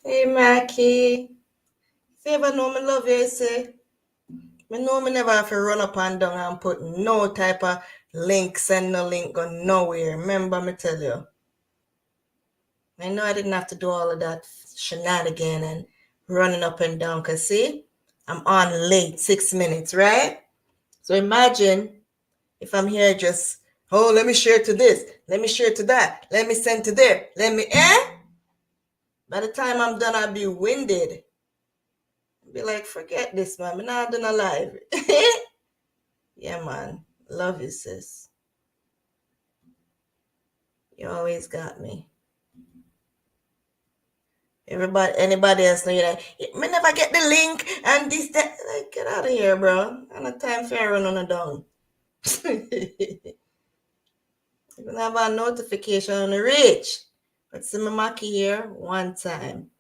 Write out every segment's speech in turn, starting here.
Hey, Mackie. If you ever know me love you, say, me know me never have to run up and down and put no type of link, send no link, go nowhere. Remember me tell you. I know I didn't have to do all of that shenanigan and running up and down, because see, I'm on late, 6 minutes, right? So imagine if I'm here just, oh, let me share to this, let me share to that, let me send to there, let me, By the time I'm done, I'll be winded. I'll be like, forget this, man. I'm not doing a live. Yeah, man. Love you, sis. You always got me. Anybody else know you like, me never get the link and this, that. Like, get out of here, bro. I don't have time for you run on a down. You can have a notification on the reach. But see my Maki here one time.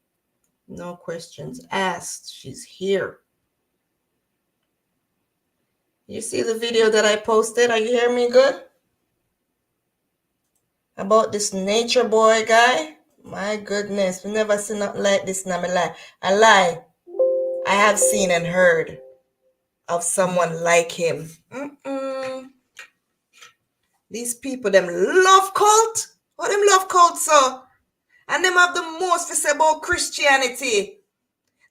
No questions asked. She's here. You see the video that I posted? Are you hearing me good? About this nature boy guy? My goodness, we never seen nothing like this in my life. I lie. I have seen and heard of someone like him. These people, them love cult. What them love cult, so? And them have the most to say about Christianity.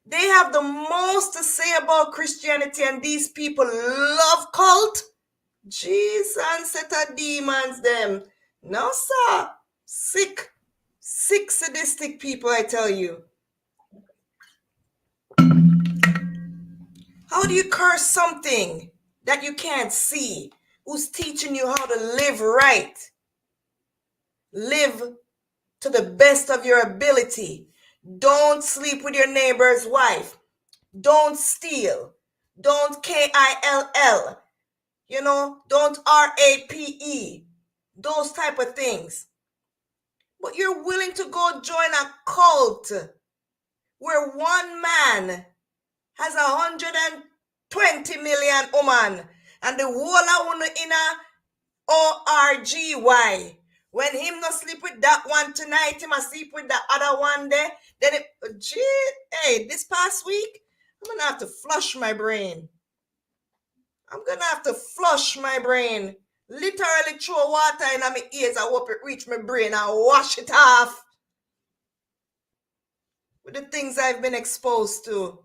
They have the most to say about Christianity, and these people love cult. Jesus, set of demons, them. No, sir. Sick sadistic people, I tell you. How do you curse something that you can't see? Who's teaching you how to live right? Live to the best of your ability. Don't sleep with your neighbor's wife. Don't steal. Don't KILL. Don't RAPE. Those type of things. But you're willing to go join a cult where one man has 120 million woman and the whole of in a ORGY. When him not sleep with that one tonight, him a sleep with the other one there. Then this past week, I'm gonna have to flush my brain. Literally throw water in my ears. I hope it reach my brain and wash it off with the things I've been exposed to.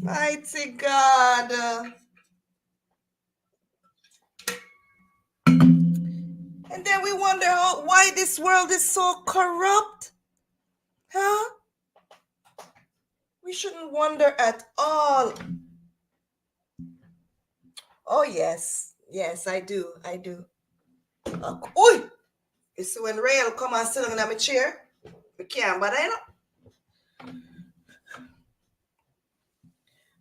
Mighty God. And then we wonder why this world is so corrupt. Huh? We shouldn't wonder at all. Oh, yes. Yes, I do. Oi! You see when Rail come and sit on my chair? We can't, but I know.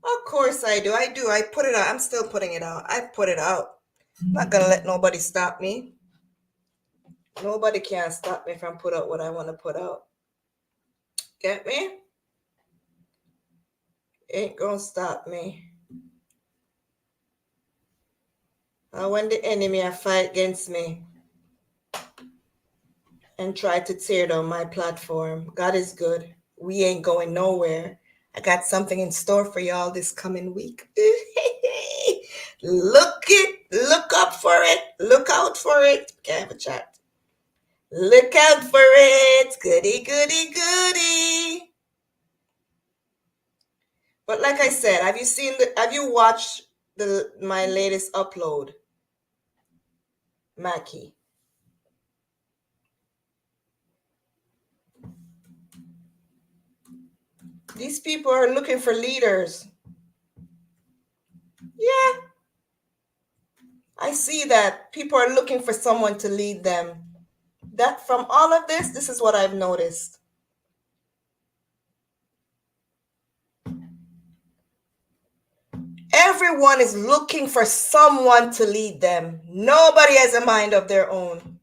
Of course I do. I put it out. I'm still putting it out. I put it out. I'm not going to let nobody stop me. Nobody can stop me from put out what I want to put out. Get me? Ain't going to stop me. When the enemy fight against me and try to tear down my platform, God is good. We ain't going nowhere. I got something in store for y'all this coming week. Look up for it. Look out for it. Okay, have a chat. Look out for it. Goody, goody, goody. But like I said, have you watched my latest upload, Mackie? These people are looking for leaders. Yeah. I see that people are looking for someone to lead them. That from all of this is what I've noticed. Everyone is looking for someone to lead them. Nobody has a mind of their own.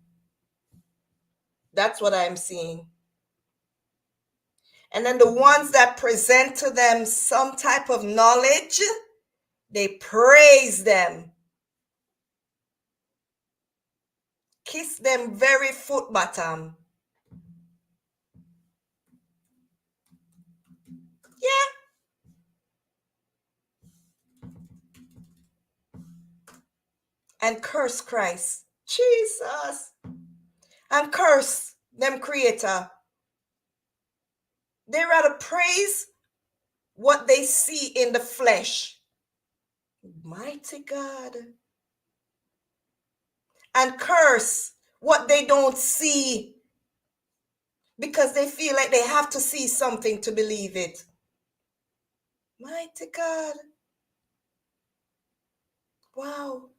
That's what I'm seeing. And then the ones that present to them some type of knowledge, they praise them. Kiss them very foot bottom. Yeah. And curse Christ. Jesus. And curse them creator. They rather praise what they see in the flesh. Mighty God. And curse what they don't see because they feel like they have to see something to believe it. Mighty God. Wow.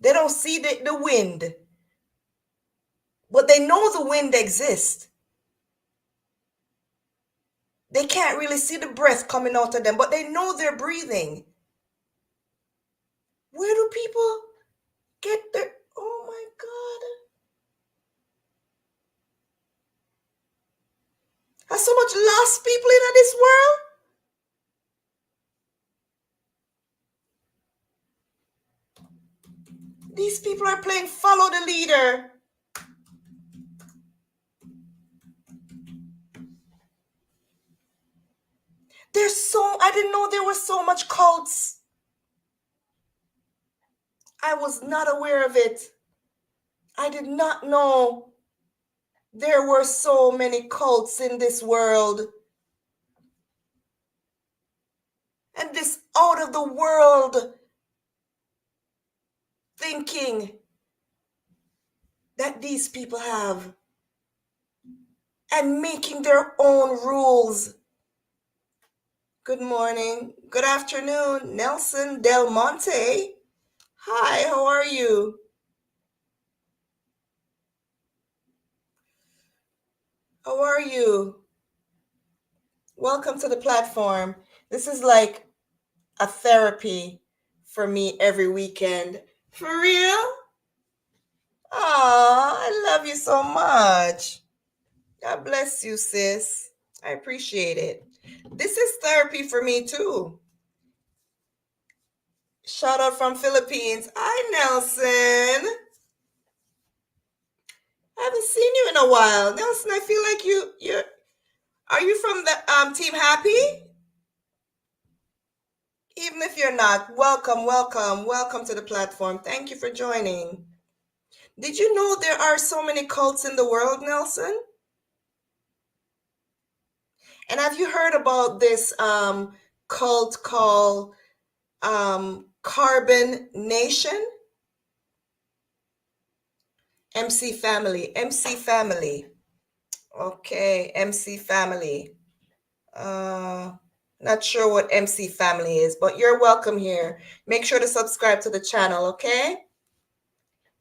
They don't see the wind, but they know the wind exists. They can't really see the breath coming out of them, but they know they're breathing. Where do people get their... Oh my God. There's so much lost people in this world. These people are playing follow the leader. I didn't know there was so much cults. I was not aware of it. I did not know there were so many cults in this world. And this out of the world thinking that these people have. And making their own rules. Good morning. Good afternoon. Nelson Del Monte. Hi, how are you? How are you? Welcome to the platform. This is like a therapy for me every weekend. For real? Aw, I love you so much. God bless you, sis. I appreciate it. This is therapy for me too. Shout out from Philippines. Hi, Nelson. I haven't seen you in a while. Nelson, I feel like you're are you from the Team Happy? Even if you're not, welcome to the platform. Thank you for joining. Did you know there are so many cults in the world, Nelson? And have you heard about this cult called Carbon Nation? MC Family. Okay, MC Family. Not sure what MC Family is, but you're welcome here. Make sure to subscribe to the channel, okay?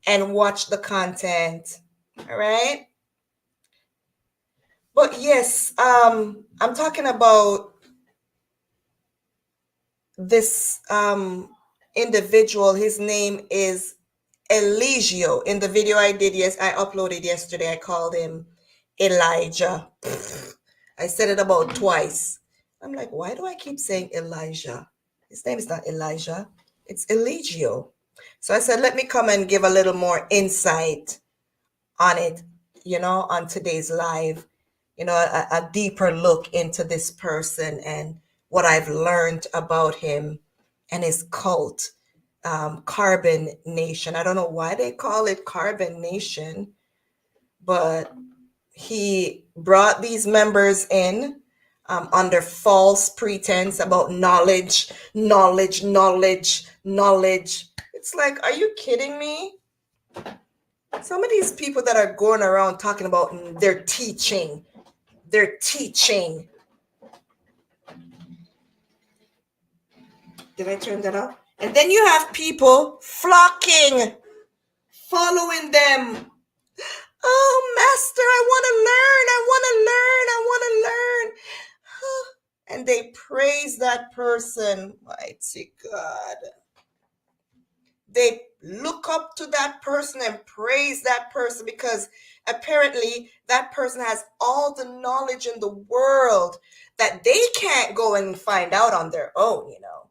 And watch the content. All right? But yes, I'm talking about this individual. His name is Eligio. In the video I uploaded yesterday, I called him Elijah. I said it about twice. I'm like, why do I keep saying Elijah? His name is not Elijah. It's Eligio. So I said, let me come and give a little more insight on it, on today's live, a deeper look into this person and what I've learned about him and his cult, Carbon Nation. I don't know why they call it Carbon Nation, but he brought these members in under false pretense about knowledge. It's like, are you kidding me? Some of these people that are going around talking about their teaching. Did I turn that off? And then you have people flocking, following them. Oh, master, I want to learn. And they praise that person. Mighty God. They look up to that person and praise that person because apparently that person has all the knowledge in the world that they can't go and find out on their own, you know.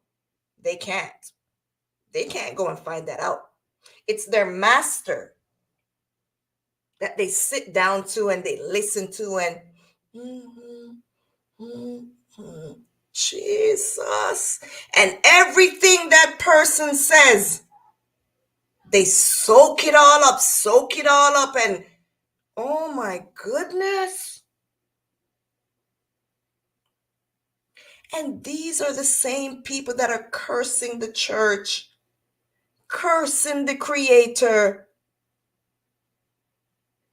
They can't go and find that out. It's their master that they sit down to and they listen to and Jesus. And everything that person says, they soak it all up, and oh my goodness. And these are the same people that are cursing the church, cursing the Creator,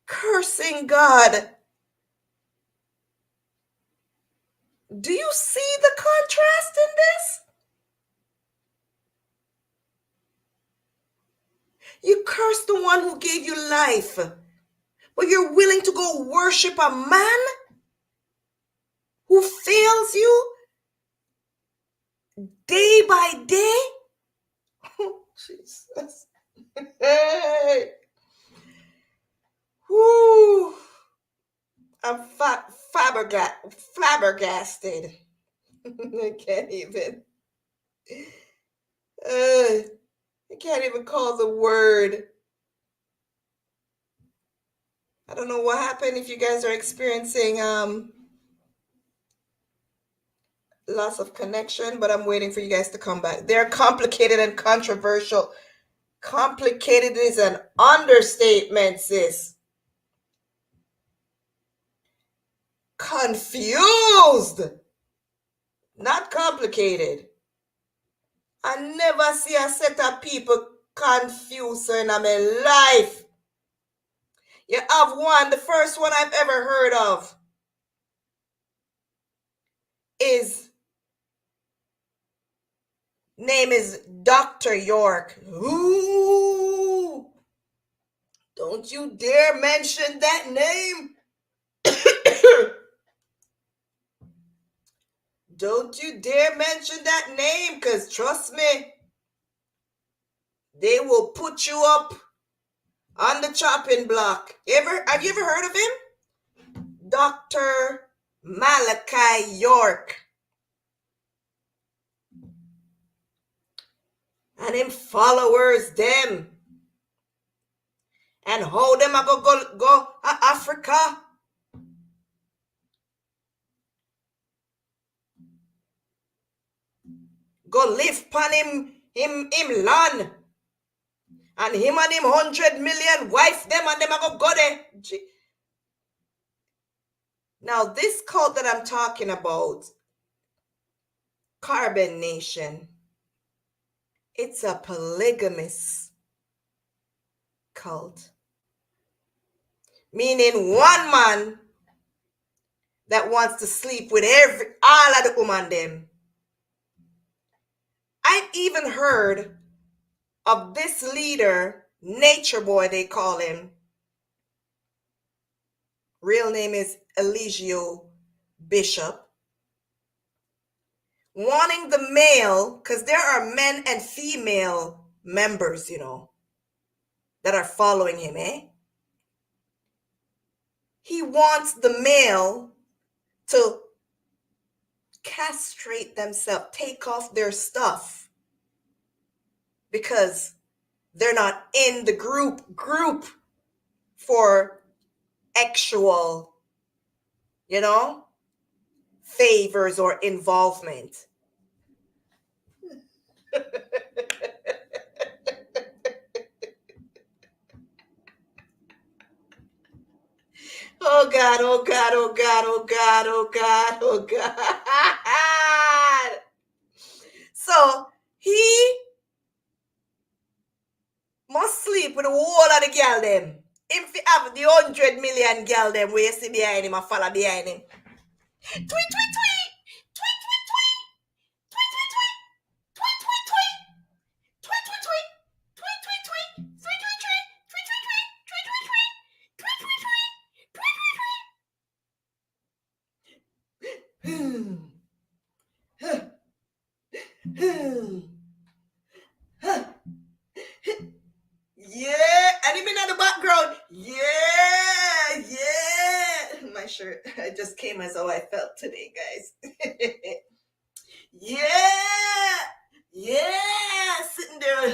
cursing God. Do you see the contrast in this? You curse the one who gave you life, but you're willing to go worship a man who fails you day by day? Oh, Jesus. Hey. Whoo. I'm flabbergasted. I can't even. I can't even call the word. I don't know what happened if you guys are experiencing loss of connection, but I'm waiting for you guys to come back. They're complicated and controversial. Complicated is an understatement, sis. Confused, not complicated. I never see a set of people confused in my life. You have one, the first one I've ever heard of is, name is Dr. York. Ooh, don't you dare mention that name. Don't you dare mention that name, because trust me, they will put you up on the chopping block. Have you ever heard of him? Dr. Malachi York. And him followers them. And how them a go Africa. Go live pan him land. And him and him 100 million wife them and them a go there. Now this cult that I'm talking about, Carbon Nation, it's a polygamist cult. Meaning one man that wants to sleep with all of the women them. I've even heard of this leader, Nature Boy they call him. Real name is Eligio Bishop. Wanting the male, because there are men and female members, you know, that are following him, eh? He wants the male to castrate themselves, take off their stuff, because they're not in the group for actual, you know, favors or involvement. Oh God, oh God, oh God, oh God, oh God, oh God. So he must sleep with the whole of the girl them. If he have the 100 million girl them where you see behind him and follow behind him. Tweet, tweet, tweet. Tweet, tweet, tweet. Tweet, tweet, tweet. Tweet, tweet, tweet. Tweet, tweet, tweet. Tweet, tweet, tweet. Tweet, tweet, tweet. Tweet, tweet, tweet. Tweet, tweet, tweet. Tweet, tweet, tweet. Tweet, tweet, tweet. Yeah, and him in the background. Yeah, yeah. My shirt, I just came as how I felt today, guys. Yeah, yeah, sitting there,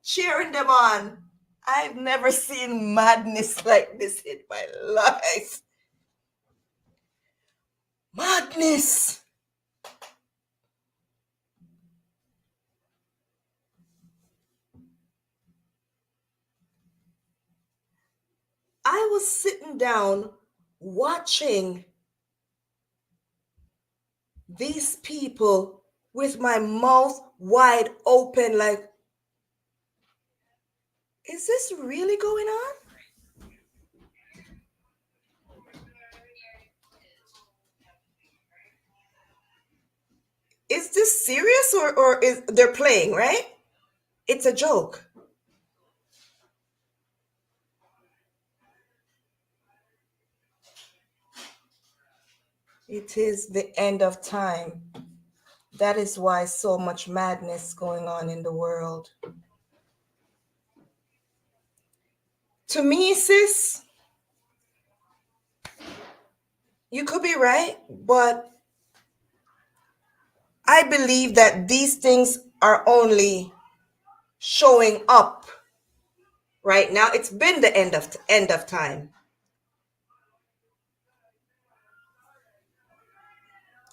cheering them on. I've never seen madness like this in my life. Madness. I was sitting down watching these people with my mouth wide open, like, is this really going on? Is this serious or is they're playing, right? It's a joke. It is the end of time. That is why so much madness going on in the world. To me, sis, you could be right, but I believe that these things are only showing up right now. It's been the end of time.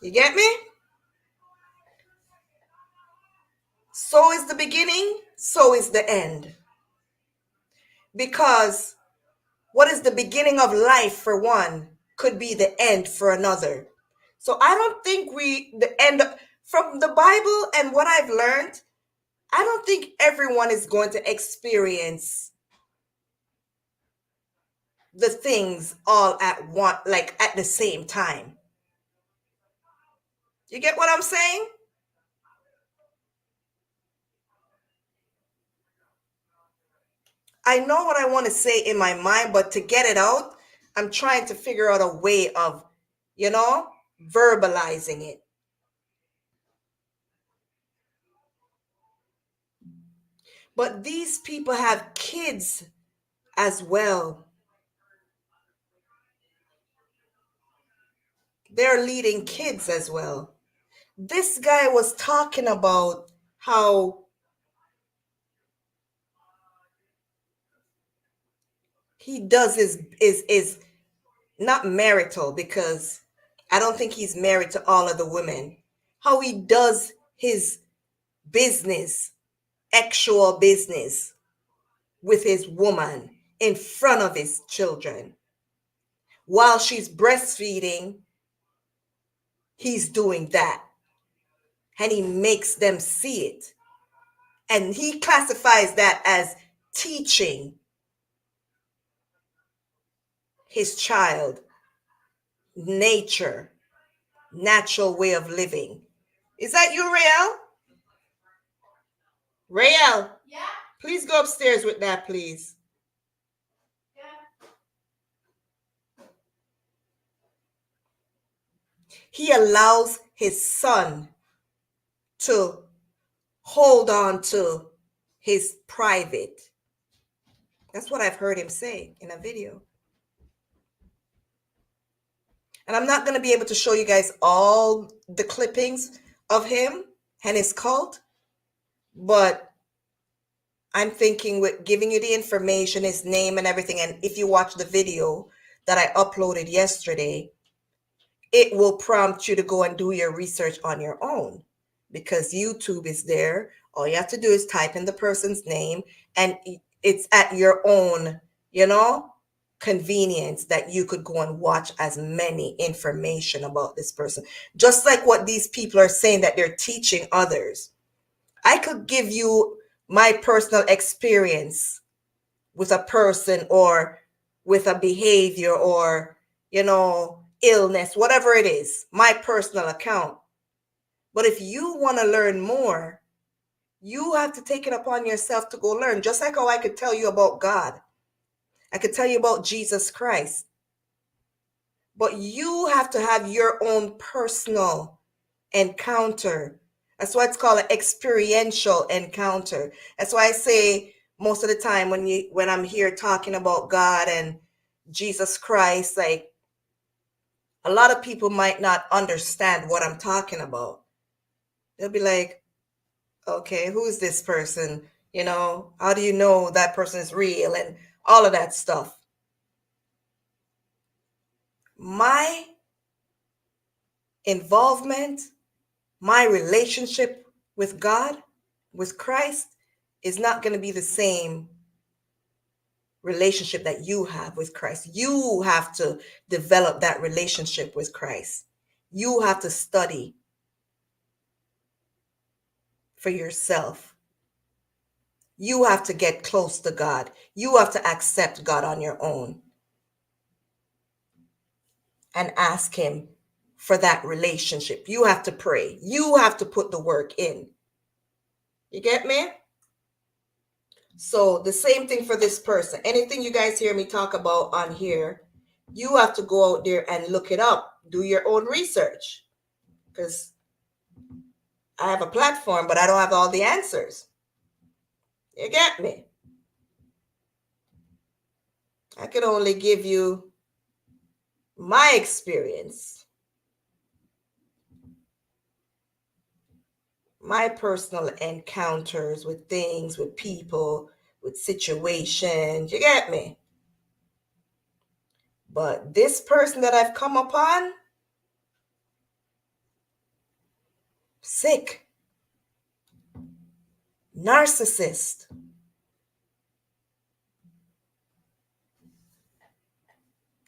You get me? So is the beginning, so is the end. Because what is the beginning of life for one could be the end for another. So I don't think from the Bible and what I've learned, I don't think everyone is going to experience the things all at one, like at the same time. You get what I'm saying? I know what I want to say in my mind, but to get it out, I'm trying to figure out a way of, verbalizing it. But these people have kids as well. They're leading kids as well. This guy was talking about how he does is not marital, because I don't think he's married to all of the women. How he does his business, actual business, with his woman in front of his children. While she's breastfeeding, he's doing that. And he makes them see it. And he classifies that as teaching his child nature, natural way of living. Is that you, Rael? Rael? Yeah. Please go upstairs with that, please. Yeah. He allows his son to hold on to his private. That's what I've heard him say in a video. And I'm not going to be able to show you guys all the clippings of him and his cult, but I'm thinking with giving you the information, his name and everything, and if you watch the video, that I uploaded yesterday, it will prompt you to go and do your research on your own, because YouTube is there. All you have to do is type in the person's name, and it's at your own, convenience, that you could go and watch as many information about this person. Just like what these people are saying that they're teaching others. I could give you my personal experience with a person, or with a behavior, or, illness, whatever it is, my personal account. But if you want to learn more, you have to take it upon yourself to go learn. Just like how I could tell you about God, I could tell you about Jesus Christ. But you have to have your own personal encounter. That's why it's called an experiential encounter. That's why I say most of the time when I'm here talking about God and Jesus Christ, like, a lot of people might not understand what I'm talking about. They'll be like, okay, who is this person? How do you know that person is real, and all of that stuff. My involvement, my relationship with God, with Christ, is not going to be the same relationship that you have with Christ. You have to develop that relationship with Christ. You have to study for yourself. You have to get close to God. You have to accept God on your own and ask him for that relationship. You have to pray. You have to put the work in. You get me? So the same thing for this person. Anything you guys hear me talk about on here, you have to go out there and look it up. Do your own research. Because I have a platform, but I don't have all the answers. You get me? I can only give you my experience, my personal encounters with things, with people, with situations. You get me? But this person that I've come upon, sick, narcissist,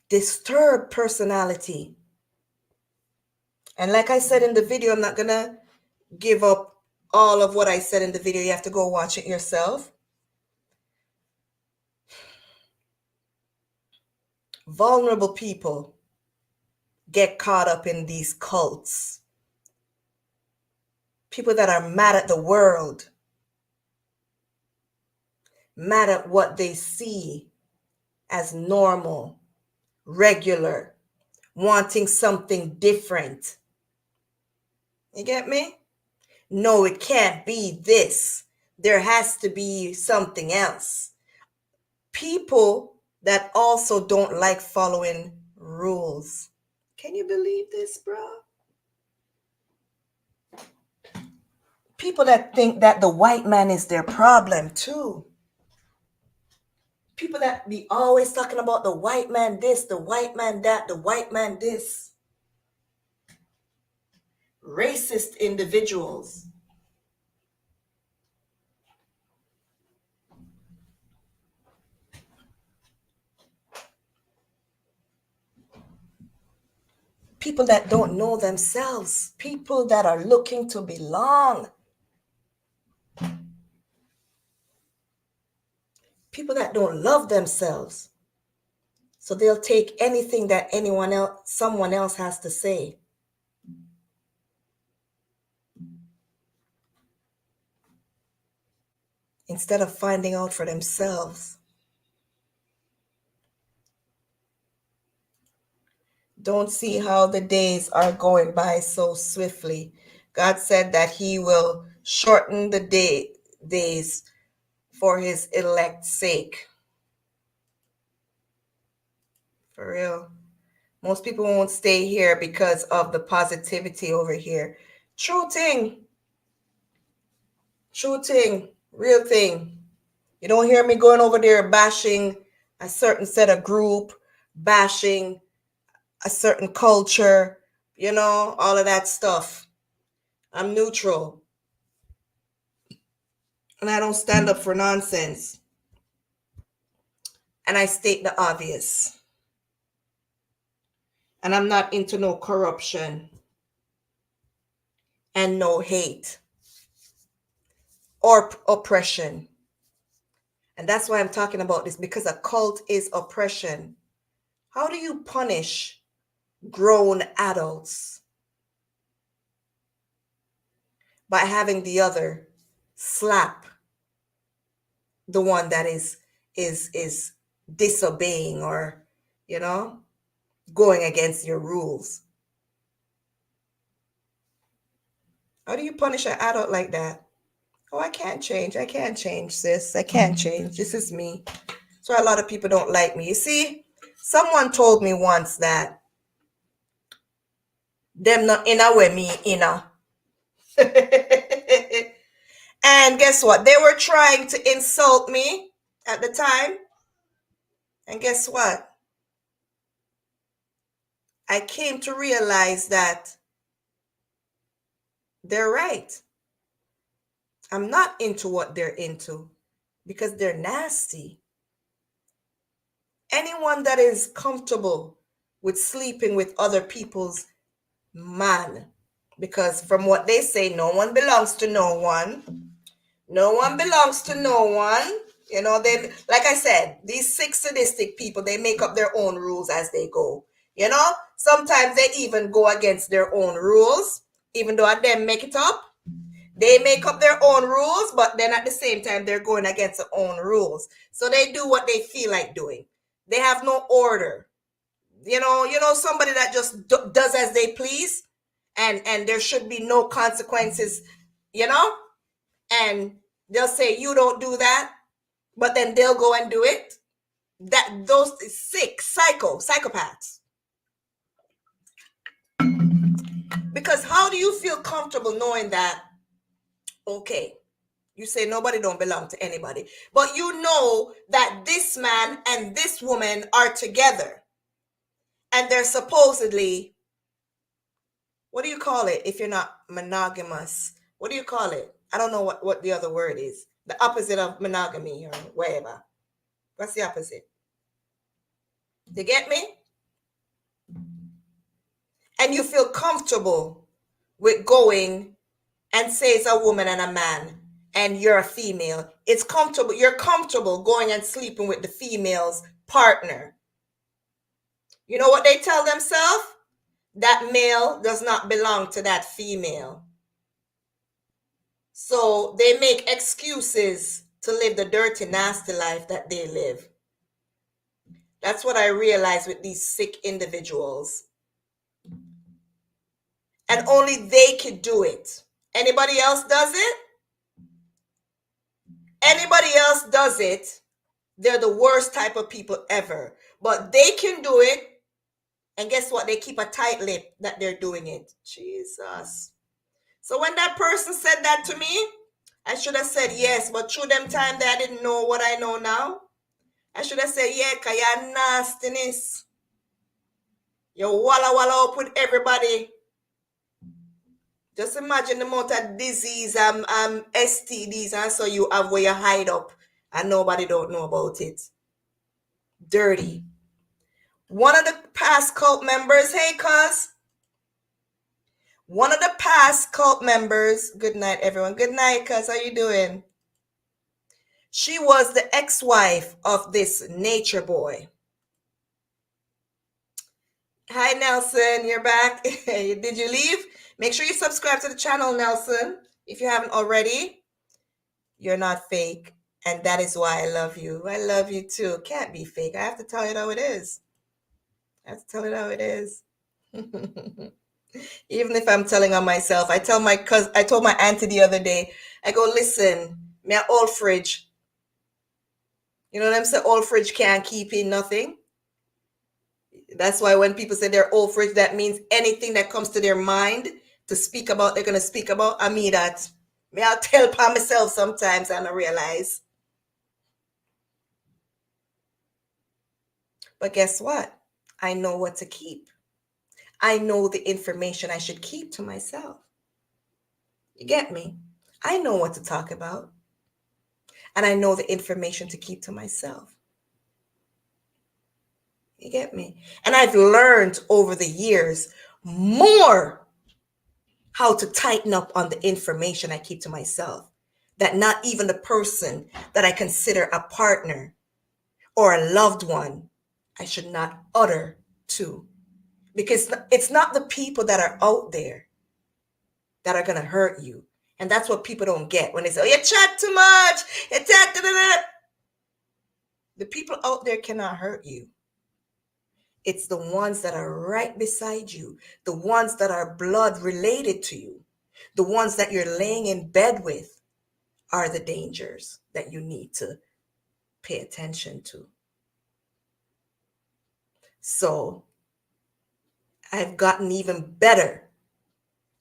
disturbed personality. And like I said in the video, I'm not going to give up all of what I said in the video. You have to go watch it yourself. Vulnerable people get caught up in these cults. People that are mad at the world, mad at what they see as normal, regular, wanting something different. You get me? No, it can't be this. There has to be something else. People that also don't like following rules. Can you believe this, bro? People that think that the white man is their problem too. People that be always talking about the white man this, the white man that, the white man this. Racist individuals. People that don't know themselves. People that are looking to belong. People that don't love themselves. So they'll take anything that someone else has to say. Instead of finding out for themselves. Don't see how the days are going by so swiftly. God said that he will shorten the days for his elect's sake. For real. Most people won't stay here because of the positivity over here. True thing. True thing. Real thing. You don't hear me going over there bashing a certain set of group, bashing a certain culture, all of that stuff. I'm neutral. And I don't stand up for nonsense. And I state the obvious. And I'm not into no corruption and no hate or oppression. And that's why I'm talking about this, because a cult is oppression. How do you punish grown adults? By having the other slap the one that is disobeying or, going against your rules. How do you punish an adult like that? Oh, I can't change, sis. I can't change. This is me. So a lot of people don't like me. You see, someone told me once that them not in a way me in a. And guess what? They were trying to insult me at the time. And guess what? I came to realize that they're right. I'm not into what they're into because they're nasty. Anyone that is comfortable with sleeping with other people's man, because from what they say, no one belongs to no one. No one belongs to no one. They, like I said, these sick sadistic people, they make up their own rules as they go. Sometimes they even go against their own rules, even though them make it up. They make up their own rules, but then at the same time, they're going against their own rules. So they do what they feel like doing. They have no order. Somebody that just does as they please, and there should be no consequences, and they'll say, you don't do that, but then they'll go and do it. Those sick, psychopaths. Because how do you feel comfortable knowing that, okay, you say nobody don't belong to anybody, but you know that this man and this woman are together and they're supposedly, what do you call it if you're not monogamous? What do you call it? I don't know what the other word is. The opposite of monogamy or whatever. What's the opposite? You get me? And you feel comfortable with going and say it's a woman and a man and you're a female. It's comfortable. You're comfortable going and sleeping with the female's partner. You know what they tell themselves? That male does not belong to that female. So they make excuses to live the dirty, nasty life that they live. That's what I realize with these sick individuals. And only they can do it. Anybody else does it? Anybody else does it, they're the worst type of people ever. But they can do it. And guess what? They keep a tight lip that they're doing it. Jesus. So when that person said that to me, I should have said yes. But through them time that I didn't know what I know now, I should have said, yeah, because you're nastiness. You walla up with everybody. Just imagine the amount of disease and STDs and so you have where you hide up and nobody don't know about it. Dirty. One of the past cult members, hey cuz. One of the past cult members, good night everyone. Good night cuz, how you doing? She was the ex-wife of this nature boy. Hi Nelson, you're back. Did you leave? Make sure you subscribe to the channel, Nelson, if you haven't already. You're not fake, and that is why I love you. I love you too. Can't be fake. I have to tell it how it is. Even if I'm telling on myself, I told my auntie the other day, I go, listen, me an old fridge. You know what I'm saying? Old fridge can't keep in nothing. That's why when people say they're old fridge, that means anything that comes to their mind to speak about, they're going to speak about. I mean that. Me, I'll tell by myself sometimes and I realize. But guess what? I know what to keep. I know the information I should keep to myself. You get me? I know what to talk about. And I know the information to keep to myself. You get me? And I've learned over the years more how to tighten up on the information I keep to myself. That not even the person that I consider a partner or a loved one, I should not utter to. Because it's not the people that are out there that are going to hurt you. And that's what people don't get when they say, oh, you chat too much. You chat. Da, da, da. The people out there cannot hurt you. It's the ones that are right beside you, the ones that are blood related to you, the ones that you're laying in bed with are the dangers that you need to pay attention to. So I've gotten even better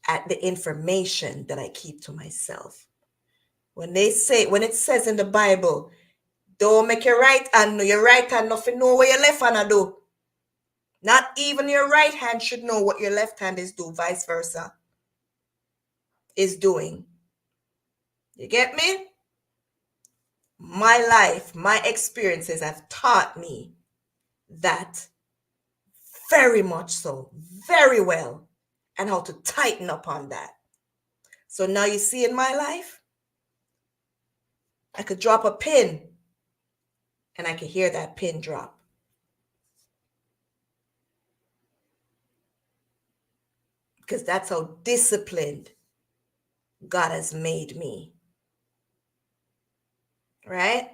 at the information that I keep to myself. When it says in the Bible, don't make your right hand know your right hand nothing know what your left hand do. Not even your right hand should know what your left hand is doing, vice versa, is doing. You get me? My life, my experiences have taught me that very much so, very well, and how to tighten up on that. So now you see in my life, I could drop a pin and I could hear that pin drop. Because that's how disciplined God has made me. Right?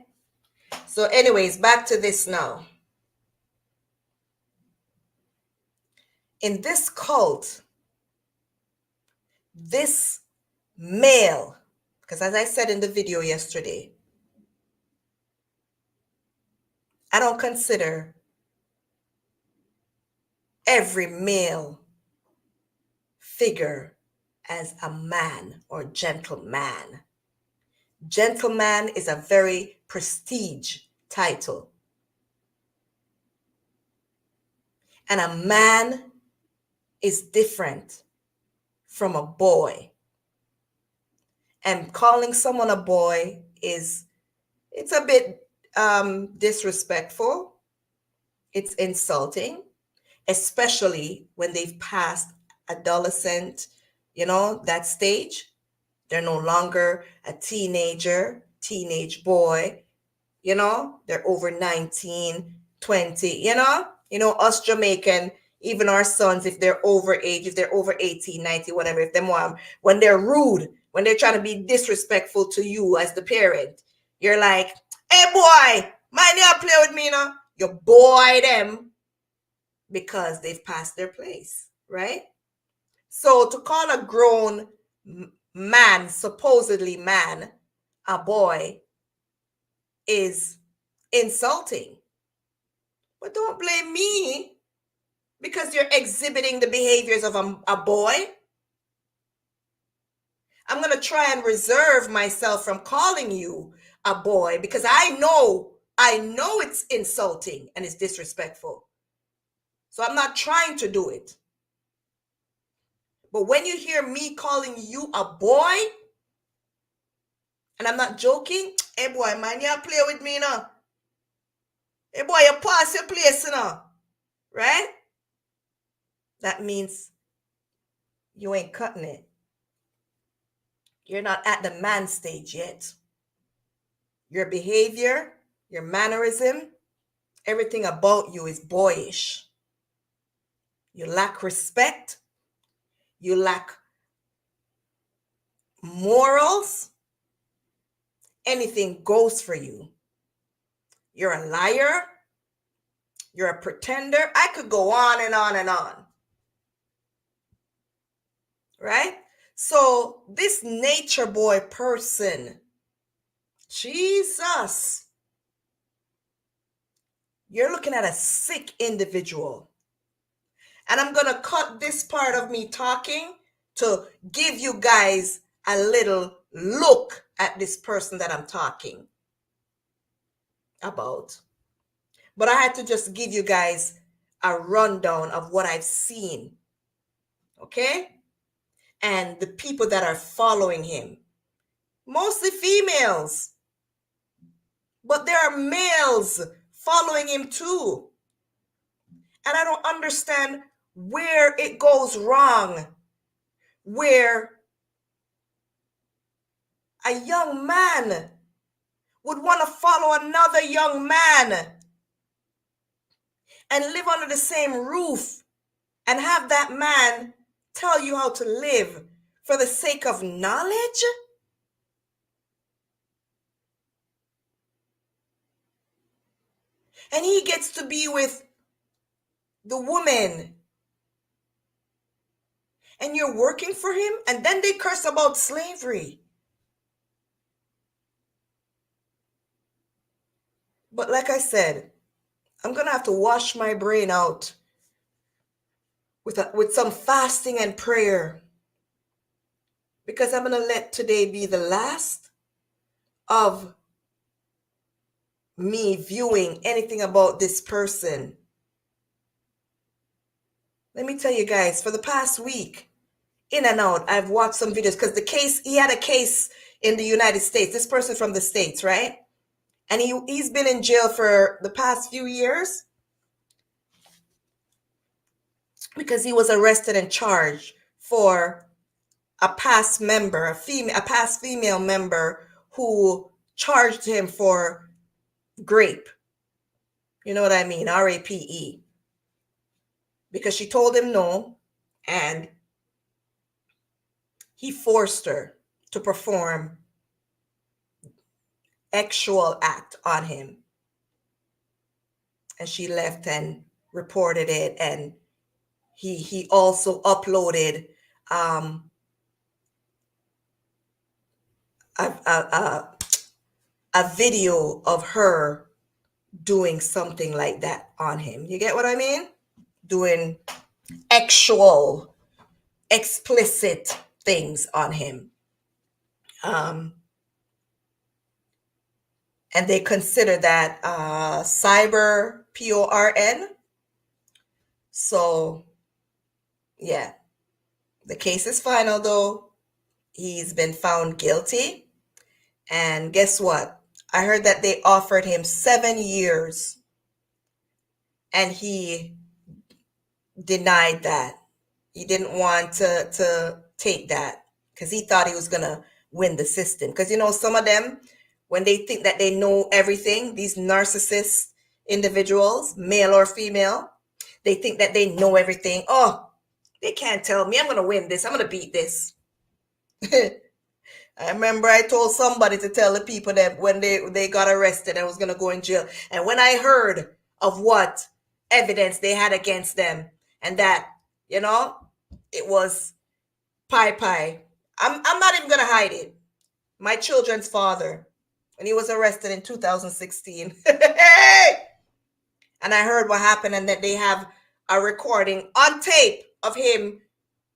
So anyways, back to this now. In this cult, this male, because as I said in the video yesterday, I don't consider every male figure as a man or gentleman. Gentleman is a very prestige title. And a man is different from a boy. And calling someone a boy it's a bit disrespectful. It's insulting, especially when they've passed adolescent, that stage. They're no longer a teenage boy, they're over 19, 20, us Jamaican, even our sons, if they're over 18, 19, whatever, if them when they're rude, when they're trying to be disrespectful to you as the parent, you're like, hey boy, mind you play with me, you boy them, because they've passed their place, right? So to call a grown man, supposedly man, a boy, is insulting. But don't blame me because you're exhibiting the behaviors of a boy. I'm going to try and reserve myself from calling you a boy because I know it's insulting and it's disrespectful. So I'm not trying to do it. But when you hear me calling you a boy, and I'm not joking, hey boy, man, you play with me now. Hey boy, you pass your place now. Right? That means you ain't cutting it. You're not at the man stage yet. Your behavior, your mannerism, everything about you is boyish. You lack respect. You lack morals. Anything goes for you. You're a liar. You're a pretender. I could go on and on and on. Right? So this nature boy person, Jesus, you're looking at a sick individual. And I'm going to cut this part of me talking to give you guys a little look at this person that I'm talking about. But I had to just give you guys a rundown of what I've seen. Okay? And the people that are following him. Mostly females. But there are males following him too. And I don't understand where it goes wrong. Where a young man would want to follow another young man and live under the same roof and have that man tell you how to live for the sake of knowledge? And he gets to be with the woman. And you're working for him? And then they curse about slavery. But like I said, I'm going to have to wash my brain out with some fasting and prayer. Because I'm going to let today be the last of me viewing anything about this person. Let me tell you guys, for the past week, in and out, I've watched some videos because he had a case in the United States. This person from the States, right? And he's been in jail for the past few years because he was arrested and charged for a past female member who charged him for rape. You know what I mean? RAPE. Because she told him no, and he forced her to perform sexual act on him. And she left and reported it, and he also uploaded a video of her doing something like that on him. You get what I mean? Doing actual explicit things on him. And they consider that cyber PORN. So, yeah. The case is final though. He's been found guilty. And guess what? I heard that they offered him 7 years. And he denied that. He didn't want to take that because he thought he was going to win the system. Because, you know, some of them, when they think that they know everything, these narcissist individuals, male or female, they think that they know everything. Oh, they can't tell me. I'm going to win this. I'm going to beat this. I remember I told somebody to tell the people that when they got arrested, I was going to go in jail. And when I heard of what evidence they had against them, and that, you know, it was pie. I'm not even going to hide it. My children's father, when he was arrested in 2016. And I heard what happened, and that they have a recording on tape of him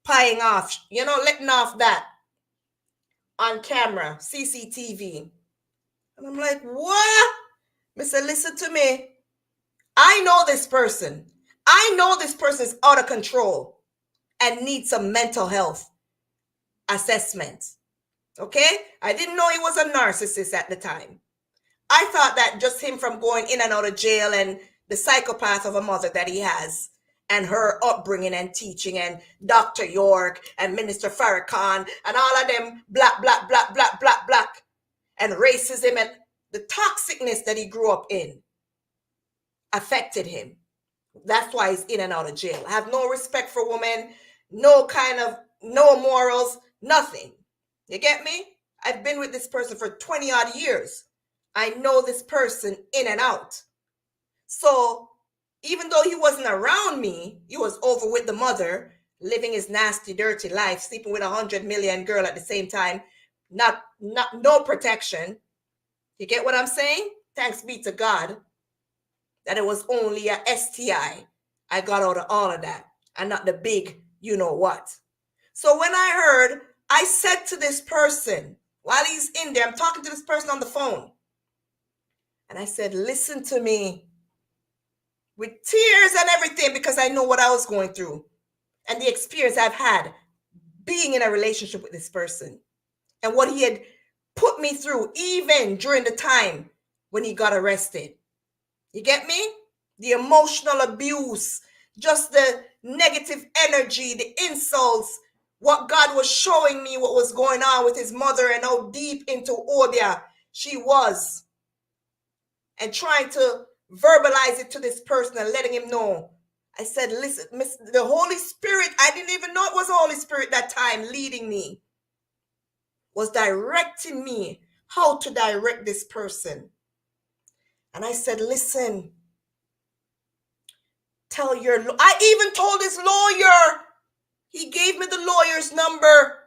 pieing off, you know, letting off that on camera, CCTV. And I'm like, what? I said, listen to me. I know this person. I know this person is out of control and needs some mental health assessment. Okay? I didn't know he was a narcissist at the time. I thought that just him from going in and out of jail and the psychopath of a mother that he has and her upbringing and teaching and Dr. York and Minister Farrakhan and all of them black, and racism and the toxicness that he grew up in affected him. That's why he's in and out of jail. I have no respect for women, no morals, nothing. You get me? I've been with this person for 20 odd years. I know this person in and out. So even though he wasn't around me, he was over with the mother, living his nasty, dirty life, sleeping with 100 million girl at the same time, no protection. You get what I'm saying? Thanks be to God that it was only a STI I got out of all of that and not the big you know what. So when I said to this person, while he's in there, I'm talking to this person on the phone, and I said, listen to me. with tears and everything, because I know what I was going through and the experience I've had being in a relationship with this person and what he had put me through, even during the time when he got arrested. You get me? The emotional abuse, just the negative energy, the insults, what God was showing me, what was going on with his mother and how deep into Obia she was. And trying to verbalize it to this person and letting him know. I said, listen, the Holy Spirit, I didn't even know it was the Holy Spirit that time leading me, was directing me how to direct this person. And I said, listen, I even told his lawyer, he gave me the lawyer's number.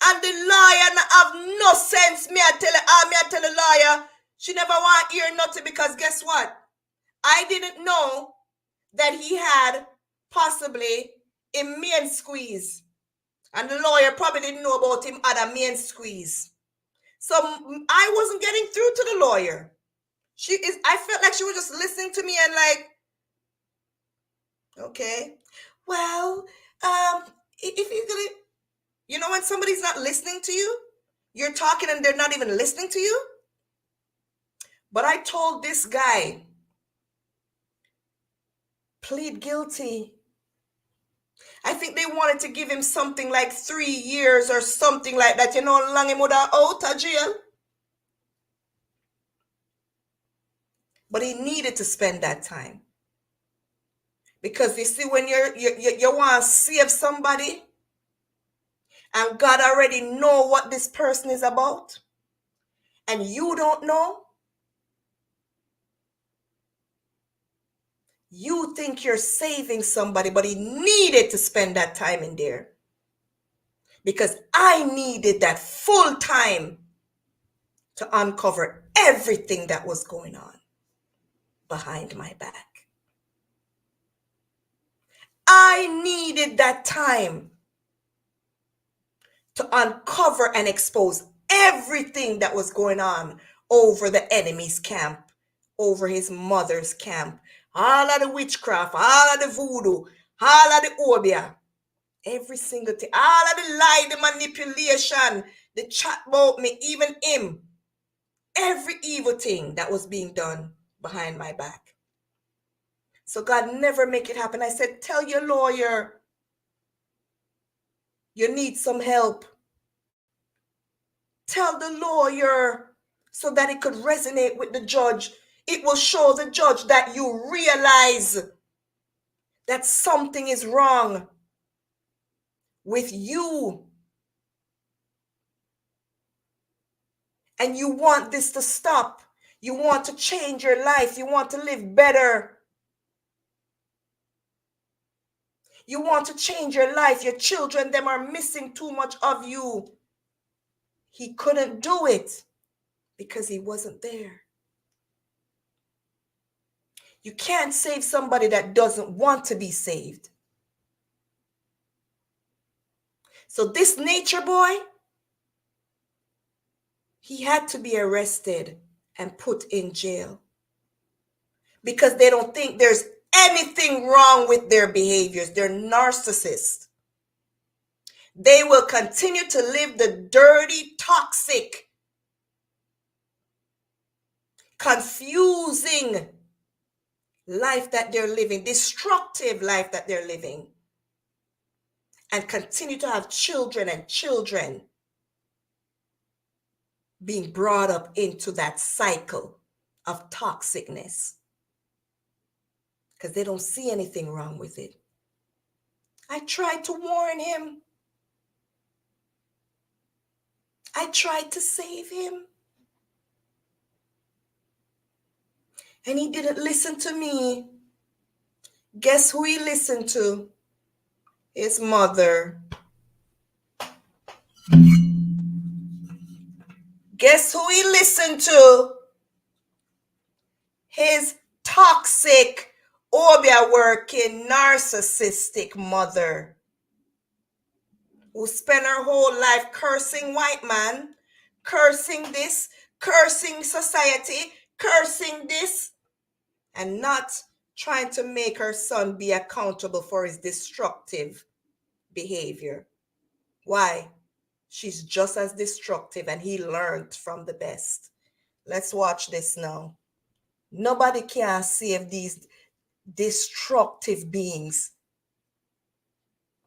And the lawyer have no sense. Me I tell the lawyer, she never want to hear nothing, because guess what? I didn't know that he had possibly a main squeeze. And the lawyer probably didn't know about him had a main squeeze. So I wasn't getting through to the lawyer. I felt like she was just listening to me and like, okay, well, if you're gonna, you know, when somebody's not listening to you, you're talking and they're not even listening to you. But I told this guy, plead guilty. I think they wanted to give him something like 3 years or something like that. You know how long he would have out of jail? But he needed to spend that time. Because you see, when you want to save somebody, and God already know what this person is about, and you don't know, you think you're saving somebody, but he needed to spend that time in there. Because I needed that full time to uncover everything that was going on behind my back. I needed that time to uncover and expose everything that was going on over the enemy's camp, over his mother's camp, all of the witchcraft, all of the voodoo, all of the obia, every single thing, all of the lie, the manipulation, the chat about me, even him, every evil thing that was being done behind my back. So God never make it happen. I said, tell your lawyer you need some help. Tell the lawyer so that it could resonate with the judge. It will show the judge that you realize that something is wrong with you. And you want this to stop. You want to change your life. You want to live better. You want to change your life. Your children, them are missing too much of you. He couldn't do it because he wasn't there. You can't save somebody that doesn't want to be saved. So this nature boy, he had to be arrested and put in jail because they don't think there's anything wrong with their behaviors. They're narcissists. They will continue to live the dirty, toxic, confusing life that they're living, destructive life that they're living, and continue to have children and children being brought up into that cycle of toxicness because they don't see anything wrong with it. I tried to warn him. I tried to save him. And he didn't listen to me. Guess who he listened to? His mother. Guess who he listened to? His toxic, obia working, narcissistic mother, who spent her whole life cursing white man, cursing this, cursing society, cursing this, and not trying to make her son be accountable for his destructive behavior. Why? She's just as destructive, and he learned from the best. Let's watch this now. Nobody can save these destructive beings.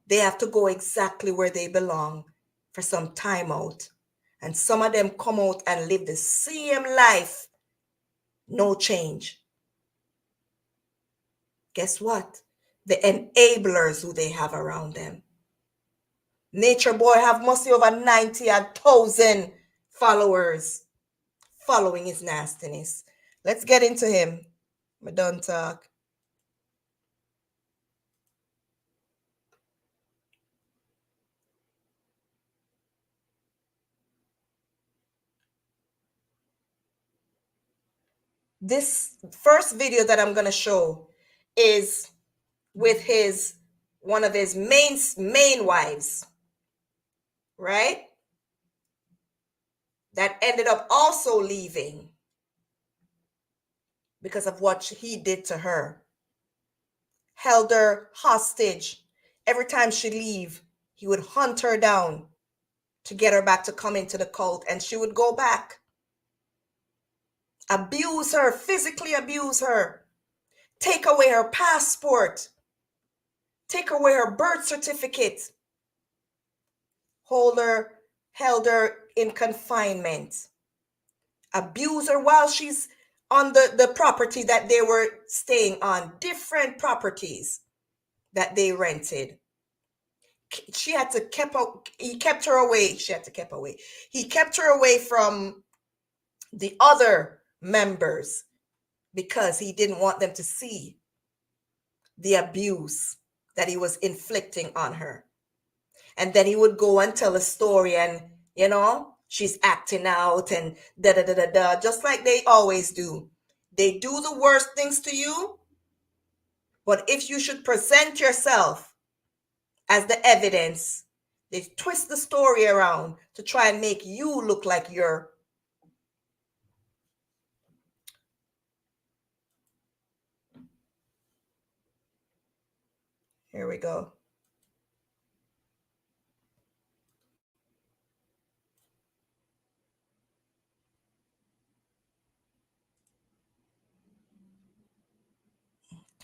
They have to go exactly where they belong for some time out. And some of them come out and live the same life. No change. Guess what? The enablers who they have around them. Nature Boy have mostly over 90,000 followers following his nastiness. Let's get into him. I done talk. This first video that I'm going to show is with one of his main wives, right? That ended up also leaving because of what he did to her. Held her hostage. Every time she leave, he would hunt her down to get her back to come into the cult, and she would go back. Abuse her, physically abuse her. Take away her passport. Take away her birth certificate. Held her in confinement. Abuse her while she's on the property that they were staying on, different properties that they rented. He kept her away. He kept her away from the other members because he didn't want them to see the abuse that he was inflicting on her. And then he would go and tell a story, and she's acting out and da, just like they always do. They do the worst things to you, but if you should present yourself as the evidence, they twist the story around to try and make you look like you're here we go.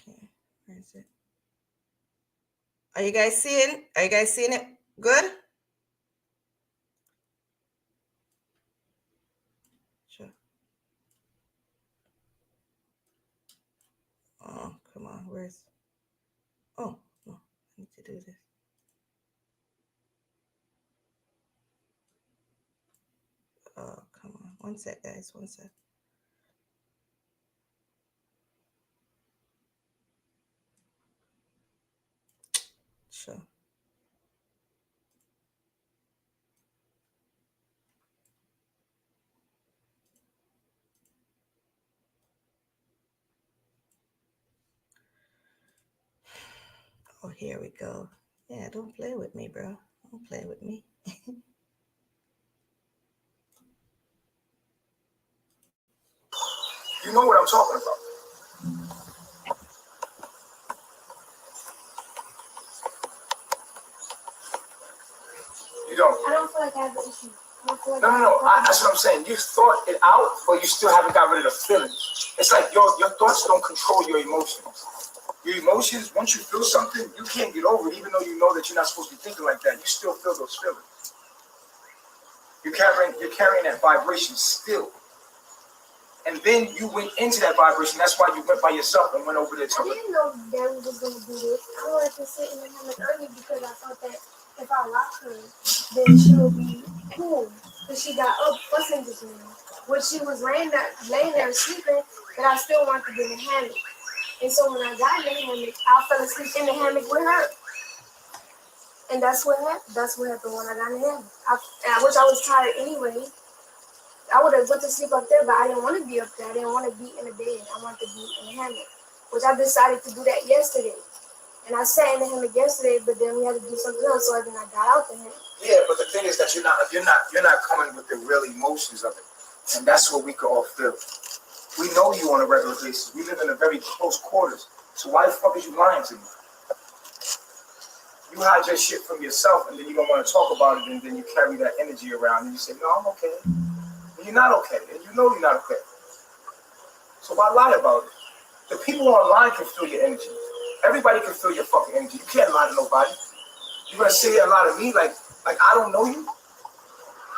Okay, where is it? Are you guys seeing it good? Sure. Oh, come on. Oh, no. I need to do this. Oh, come on. One sec, guys. One sec. Sure. Oh, here we go. Yeah, don't play with me, bro. Don't play with me. You know what I'm talking about. You don't. I don't feel like I have an issue. No. That's what I'm saying. You thought it out, but you still haven't got rid of the feeling. It's like your thoughts don't control your emotions. Your emotions, once you feel something, you can't get over it, even though you know that you're not supposed to be thinking like that. You still feel those feelings. You're carrying that vibration still. And then you went into that vibration. That's why you went by yourself and went over there. I didn't know Barry was going to do this. I wanted to sit in the hammock early because I thought that if I locked her, then she would be cool. Because she got up fussing this morning. When she was laying there sleeping, but I still wanted to get in the hammock. And so when I got in the hammock, I fell asleep in the hammock with her. And that's what happened. That's what happened when I got in the hammock. I wish I was tired anyway. I would have went to sleep up there, but I didn't want to be up there. I didn't want to be in the bed. I wanted to be in the hammock, which I decided to do that yesterday. And I sat in the hammock yesterday, but then we had to do something else, so then I got out the hammock. Yeah, but the thing is that you're not coming with the real emotions of it, and that's what we can all feel. We know you on a regular basis. We live in a very close quarters. So why the fuck is you lying to me? You hide your shit from yourself, and then you don't want to talk about it, and then you carry that energy around, and you say, no, I'm okay. And you're not okay, and you know you're not okay. So why lie about it? The people online can feel your energy. Everybody can feel your fucking energy. You can't lie to nobody. You're gonna sit here and lie to me like I don't know you?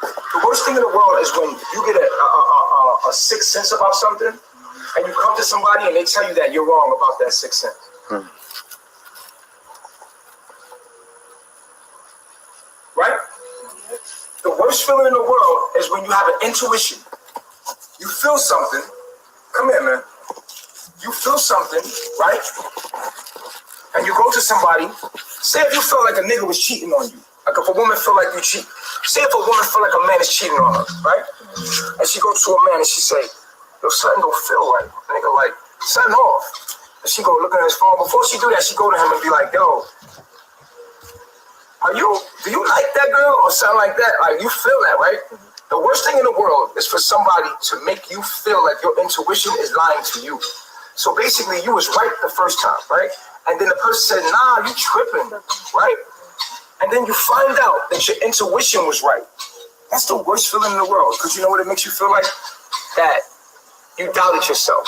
The worst thing in the world is when you get a sixth sense about something, and you come to somebody and they tell you that you're wrong about that sixth sense. Right? The worst feeling in the world is when you have an intuition. You feel something. Come here, man. You feel something, right? And you go to somebody. Say if you feel like a nigga was cheating on you. Like if a woman feel like you cheat. Say if a woman feel like a man is cheating on her, right? And she go to a man and she say, yo, something don't feel right. Nigga like, something off. And she go look at his phone. Before she do that, she go to him and be like, yo, do you like that girl or something like that? Like you feel that, right? The worst thing in the world is for somebody to make you feel like your intuition is lying to you. So basically you was right the first time, right? And then the person said, nah, you tripping, right? And then you find out that your intuition was right. That's the worst feeling in the world. Because you know what it makes you feel like? That you doubted yourself.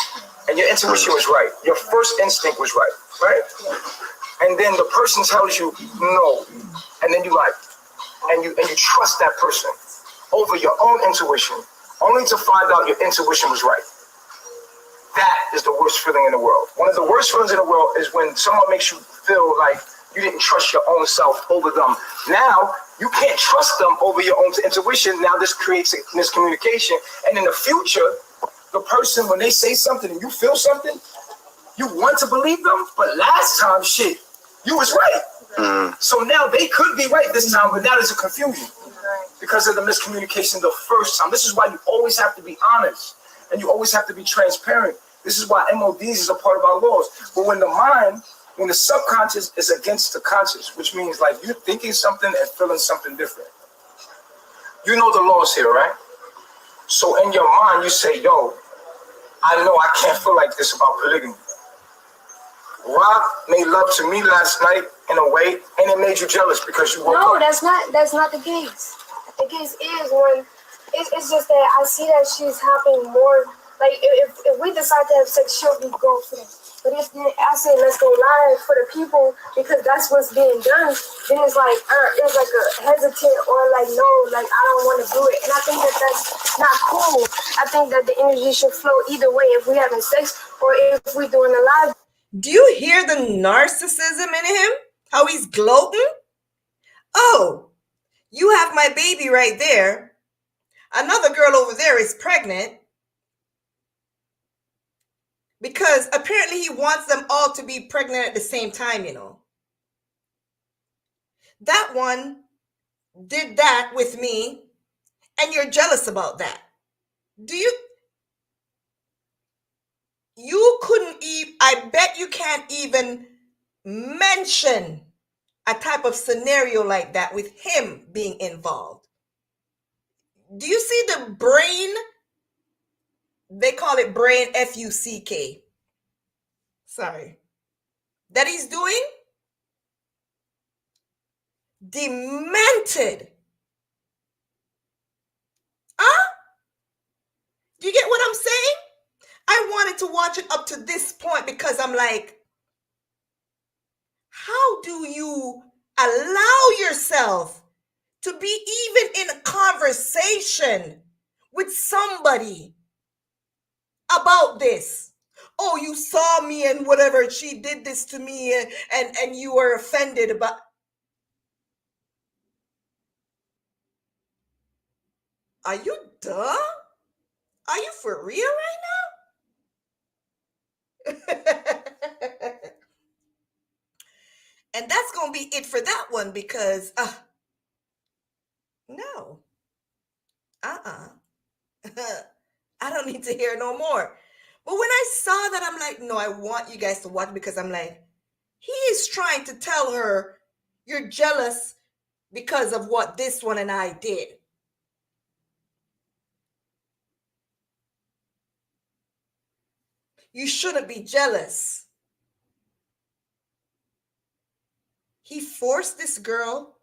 And your intuition was right. Your first instinct was right, right? And then the person tells you no. And then you like, and you trust that person over your own intuition, only to find out your intuition was right. That is the worst feeling in the world. One of the worst feelings in the world is when someone makes you feel like you didn't trust your own self over them. Now, you can't trust them over your own intuition. Now this creates a miscommunication. And in the future, the person, when they say something and you feel something, you want to believe them, but last time, shit, you was right. So now they could be right this time, but now there's a confusion because of the miscommunication the first time. This is why you always have to be honest and you always have to be transparent. This is why MODs is a part of our laws. But when the subconscious is against the conscious, which means like you're thinking something and feeling something different. You know the laws here, right? So in your mind, you say, yo, I know I can't feel like this about polygamy. Rob made love to me last night in a way, and it made you jealous because you woke up. No, that's not the case. The case is when it's just that I see that she's having more. Like if we decide to have sex, she'll be go for that. But if I say let's go live for the people because that's what's being done, then it's like a hesitant or like no, like I don't want to do it. And I think that that's not cool. I think that the energy should flow either way if we having sex or if we doing a live. Do you hear the narcissism in him? How he's gloating? Oh, you have my baby right there. Another girl over there is pregnant. Because apparently he wants them all to be pregnant at the same time, you know. That one did that with me, and you're jealous about that. You couldn't even, I bet you can't even mention a type of scenario like that with him being involved. Do you see the brain? They call it brain, F-U-C-K. Sorry. That he's doing? Demented. Huh? Do you get what I'm saying? I wanted to watch it up to this point because I'm like, how do you allow yourself to be even in a conversation with somebody about this? Oh, you saw me and whatever, she did this to me and you were offended about. Are you dumb? Are you for real right now? And that's going to be it for that one because, no. I don't need to hear no more. But when I saw that, I'm like, no, I want you guys to watch because I'm like, he is trying to tell her, you're jealous because of what this one and I did. You shouldn't be jealous. He forced this girl.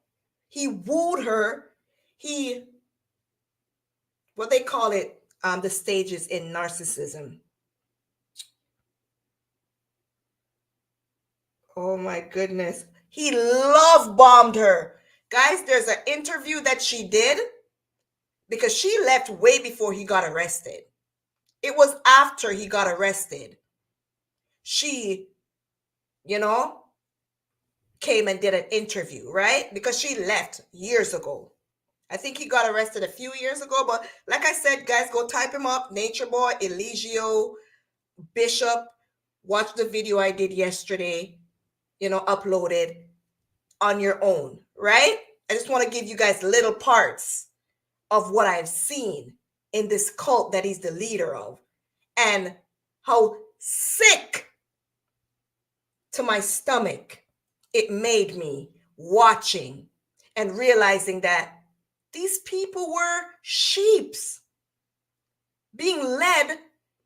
He wooed her. What they call it, the stages in narcissism. Oh my goodness. He love bombed her. Guys, there's an interview that she did because she left way before he got arrested. It was after he got arrested. She, came and did an interview, right? Because she left years ago. I think he got arrested a few years ago, but like I said, guys, go type him up. Nature Boy, Eligio, Bishop. Watch the video I did yesterday, uploaded on your own, right? I just want to give you guys little parts of what I've seen in this cult that he's the leader of and how sick to my stomach it made me watching and realizing that these people were sheeps being led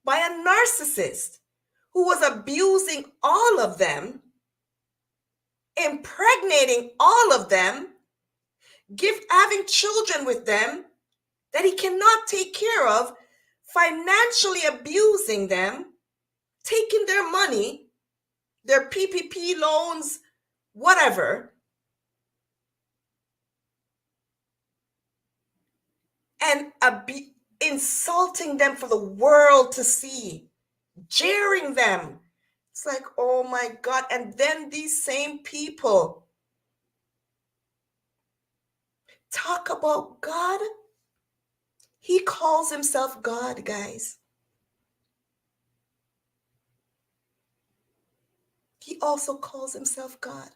by a narcissist who was abusing all of them, impregnating all of them, having children with them that he cannot take care of, financially abusing them, taking their money, their PPP loans, whatever, and insulting them for the world to see, jeering them. It's like, oh my God. And then these same people talk about God. He calls himself God, guys. He also calls himself God.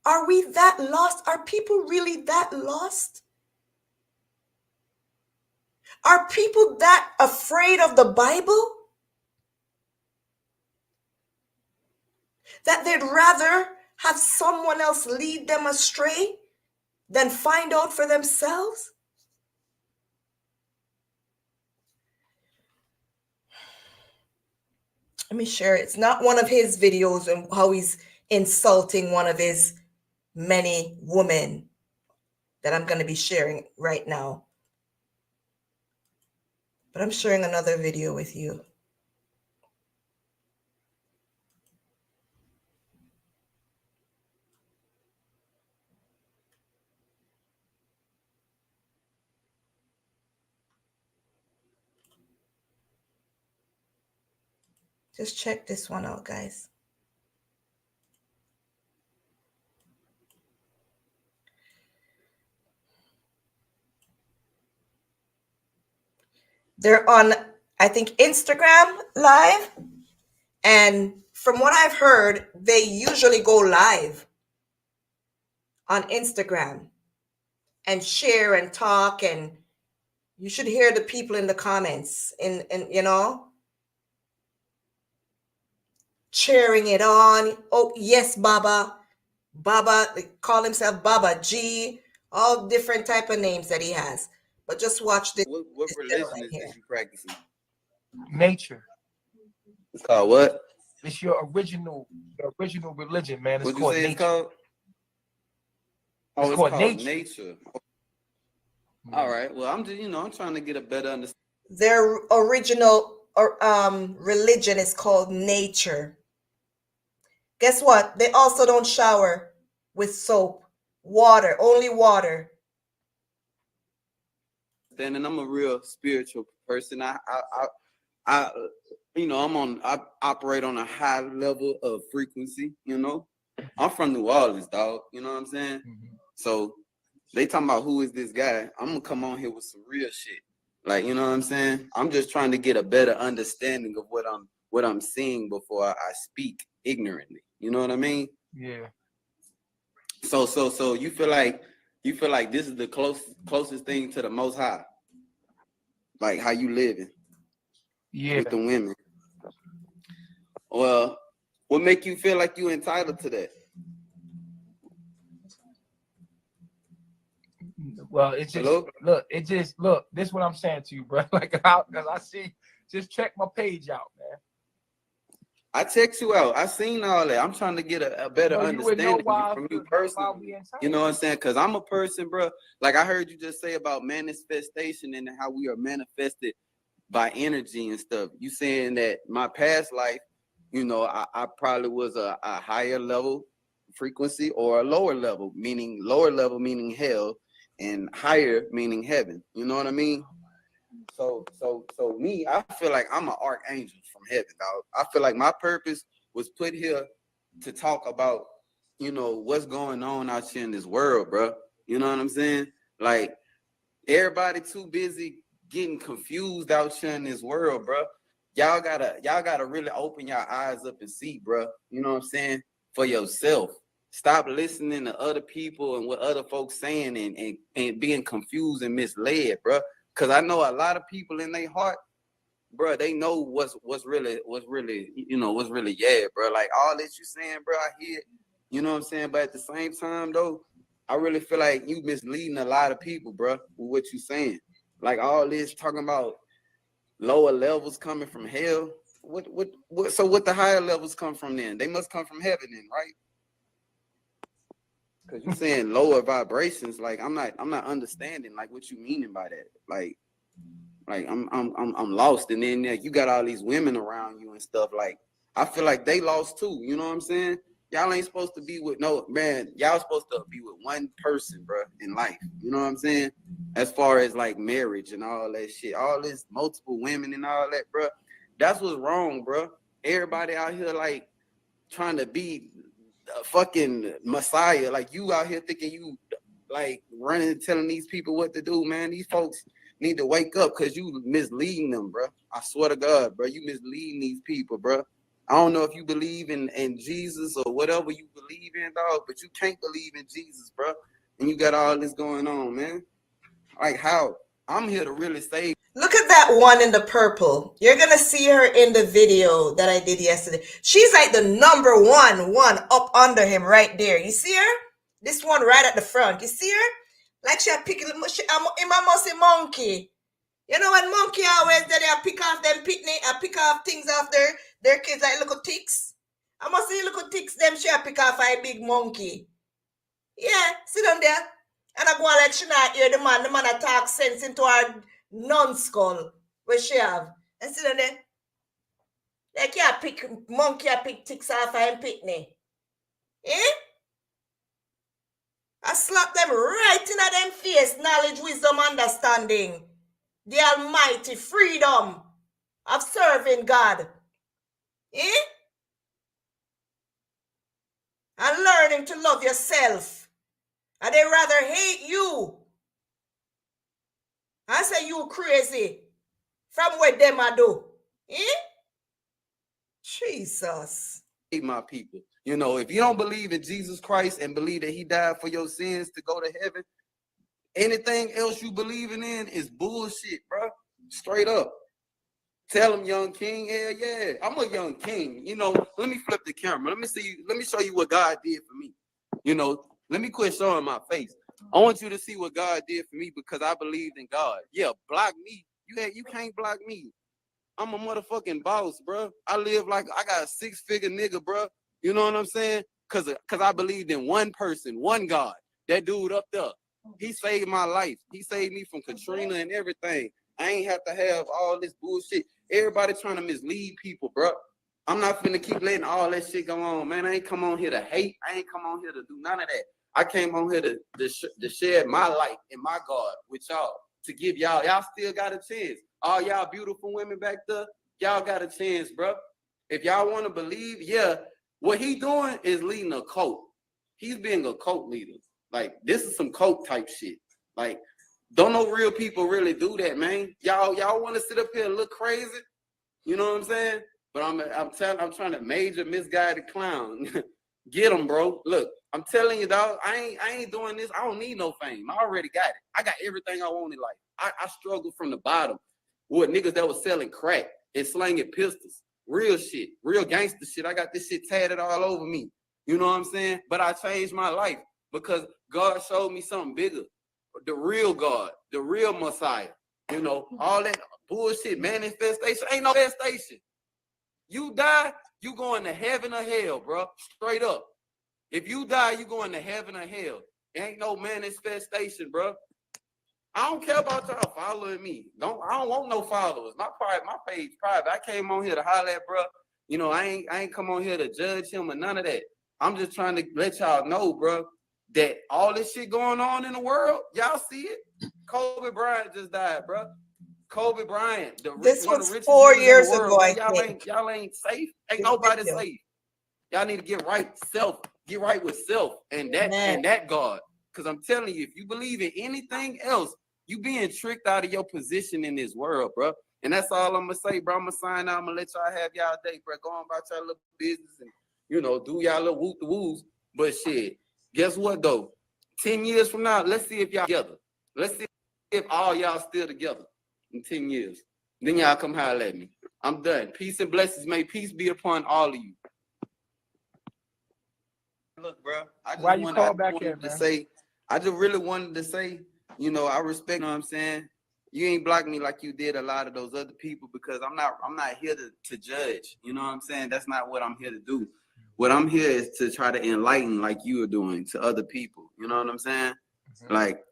Are we that lost? Are people really that lost? Are people that afraid of the Bible that they'd rather have someone else lead them astray than find out for themselves? Let me share it. It's not one of his videos and how he's insulting one of his many women that I'm going to be sharing right now. But I'm sharing another video with you. Just check this one out, guys. They're on, I think, Instagram Live. And from what I've heard, they usually go live on Instagram and share and talk. And you should hear the people in the comments and cheering it on. Oh, yes, Baba. Baba, they call himself Baba G, all different type of names that he has. But just watch this. What religion is this you practicing? Nature. It's called what? It's your original religion, man. It's What'd you called say nature. it's called? Oh, it's called nature. All right. Well, I'm just, I'm trying to get a better understanding. Their original religion is called nature. Guess what? They also don't shower with soap. Water, only water. And I'm a real spiritual person. I operate on a high level of frequency, I'm from New Orleans, dog. You know what I'm saying? Mm-hmm. So they talking about who is this guy? I'm gonna come on here with some real shit. Like, you know what I'm saying? I'm just trying to get a better understanding of what I'm seeing before I speak ignorantly. You know what I mean? Yeah. So you feel like this is the closest thing to the Most High, like how you living, with the women. Well, what make you feel like you entitled to that? Well, it's just look. This is what I'm saying to you, bro. Like, because I see, just check my page out, man. I checked you out. I seen all that. I'm trying to get a better understanding from you personally. You know what I'm saying? Because I'm a person, bro. Like I heard you just say about manifestation and how we are manifested by energy and stuff. You saying that my past life, you know, I probably was a higher level frequency or a lower level, meaning lower level meaning hell and higher meaning heaven. You know what I mean? So me, I feel like I'm an archangel from heaven, dog. I feel like my purpose was put here to talk about, you know, what's going on out here in this world, bro. You know what I'm saying? Like everybody too busy getting confused out here in this world, bro. Y'all gotta really open your eyes up and see, bro. You know what I'm saying? For yourself. Stop listening to other people and what other folks saying and being confused and misled, bro. Cause I know a lot of people in their heart, bro, they know what's really, you know, what's really, yeah, bro. Like all this you saying, bro, I hear it, you know what I'm saying? But at the same time, though, I really feel like you misleading a lot of people, bro, with what you saying. Like all this talking about lower levels coming from hell. So what the higher levels come from then? They must come from heaven then, right? Because you're saying lower vibrations. Like I'm not understanding like what you meaning by that. Like I'm lost. And then you got all these women around you and stuff. Like I feel like they lost too. You know what I'm saying? Y'all ain't supposed to be with no man. Y'all supposed to be with one person, bro, in life. You know what I'm saying? As far as like marriage and all that shit, all this multiple women and all that, bro. That's what's wrong, bro. Everybody out here like trying to be a fucking messiah. Like you out here thinking you like running and telling these people what to do, man. These folks need to wake up because you misleading them, bro. I swear to God, bro. You misleading these people, bro. I don't know if you believe in Jesus or whatever you believe in, dog, but you can't believe in Jesus, bro. And you got all this going on, man. Like how? I'm here to really save. Look at that one in the purple. You're going to see her in the video that I did yesterday. She's like the number one up under him right there. You see her? This one right at the front. You see her? Like she picking him. I must say monkey. You know when monkey always they pick off them picnic, pick off things off their kids like little ticks. I must say little ticks them she pick off a big monkey. Yeah, sit down there. And I go on like she not hear the man a talk sense into her numbskull where she have. And sit down there. Like you pick monkey pick ticks off her picnic. Eh? I slap them right in them face. Knowledge, wisdom, understanding. The almighty freedom of serving God. Eh? And learning to love yourself. And they rather hate you. I say you crazy. From where them I do. Eh? Jesus. My people. You know, if you don't believe in Jesus Christ and believe that he died for your sins to go to heaven, anything else you believing in is bullshit, bro. Straight up. Tell him, young king. Yeah, I'm a young king. You know, let me flip the camera. Let me show you what God did for me. You know, let me quit showing my face. I want you to see what God did for me because I believed in God. Yeah, block me. You can't block me. I'm a motherfucking boss, bro. I live like I got a 6-figure nigga, bro. You know what I'm saying? Cause I believed in one person, one God. That dude up there. He saved my life. He saved me from Katrina and everything. I ain't have to have all this bullshit. Everybody trying to mislead people, bro. I'm not finna keep letting all that shit go on, man. I ain't come on here to hate. I ain't come on here to do none of that. I came on here to share my light and my God with y'all. To give y'all still got a chance. All y'all beautiful women back there, y'all got a chance, bro. If y'all want to believe, yeah, what he doing is leading a cult. He's being a cult leader. Like, this is some cult type shit. Like, don't no real people really do that, man. Y'all want to sit up here and look crazy? You know what I'm saying? But I'm trying to major misguided clown. Get him, bro. Look, I'm telling you, dog, I ain't doing this. I don't need no fame. I already got it. I got everything I want in life. I struggled from the bottom with niggas that was selling crack and slinging pistols. Real shit. Real gangster shit. I got this shit tatted all over me. You know what I'm saying? But I changed my life because God showed me something bigger. The real God. The real Messiah. You know, all that bullshit manifestation. Ain't no manifestation. You die, you going to heaven or hell, bro. Straight up. If you die, you going to heaven or hell. There ain't no manifestation, bro. I don't care about y'all following me. I don't want no followers. My page private. I came on here to holler at, bro. You know, I ain't come on here to judge him or none of that. I'm just trying to let y'all know, bro, that all this shit going on in the world, y'all see it. Kobe Bryant just died, bro. Kobe Bryant, This one of was the richest 4 niggas years in the world, ago, bro. I think. Y'all ain't safe. Ain't nobody Ridiculous. safe. Y'all need to get right with self and Man. that God. Because I'm telling you, if you believe in anything else, you being tricked out of your position in this world, bro. And that's all I'm gonna say, bro. I'm gonna sign out. I'm gonna let y'all have y'all day, bro. Go on about y'all little business and, you know, do y'all little whoop the woos. But shit, guess what though? 10 years from now, let's see if y'all together. Let's see if all y'all still together in 10 years. Then y'all come holler at me. I'm done. Peace and blessings. May peace be upon all of you. Look, bro, I just really wanted to say, you know, I respect, you know what I'm saying? You ain't blocked me like you did a lot of those other people, because I'm not here to judge. You know what I'm saying? That's not what I'm here to do. What I'm here is to try to enlighten, like you are doing, to other people. You know what I'm saying? Mm-hmm. Like,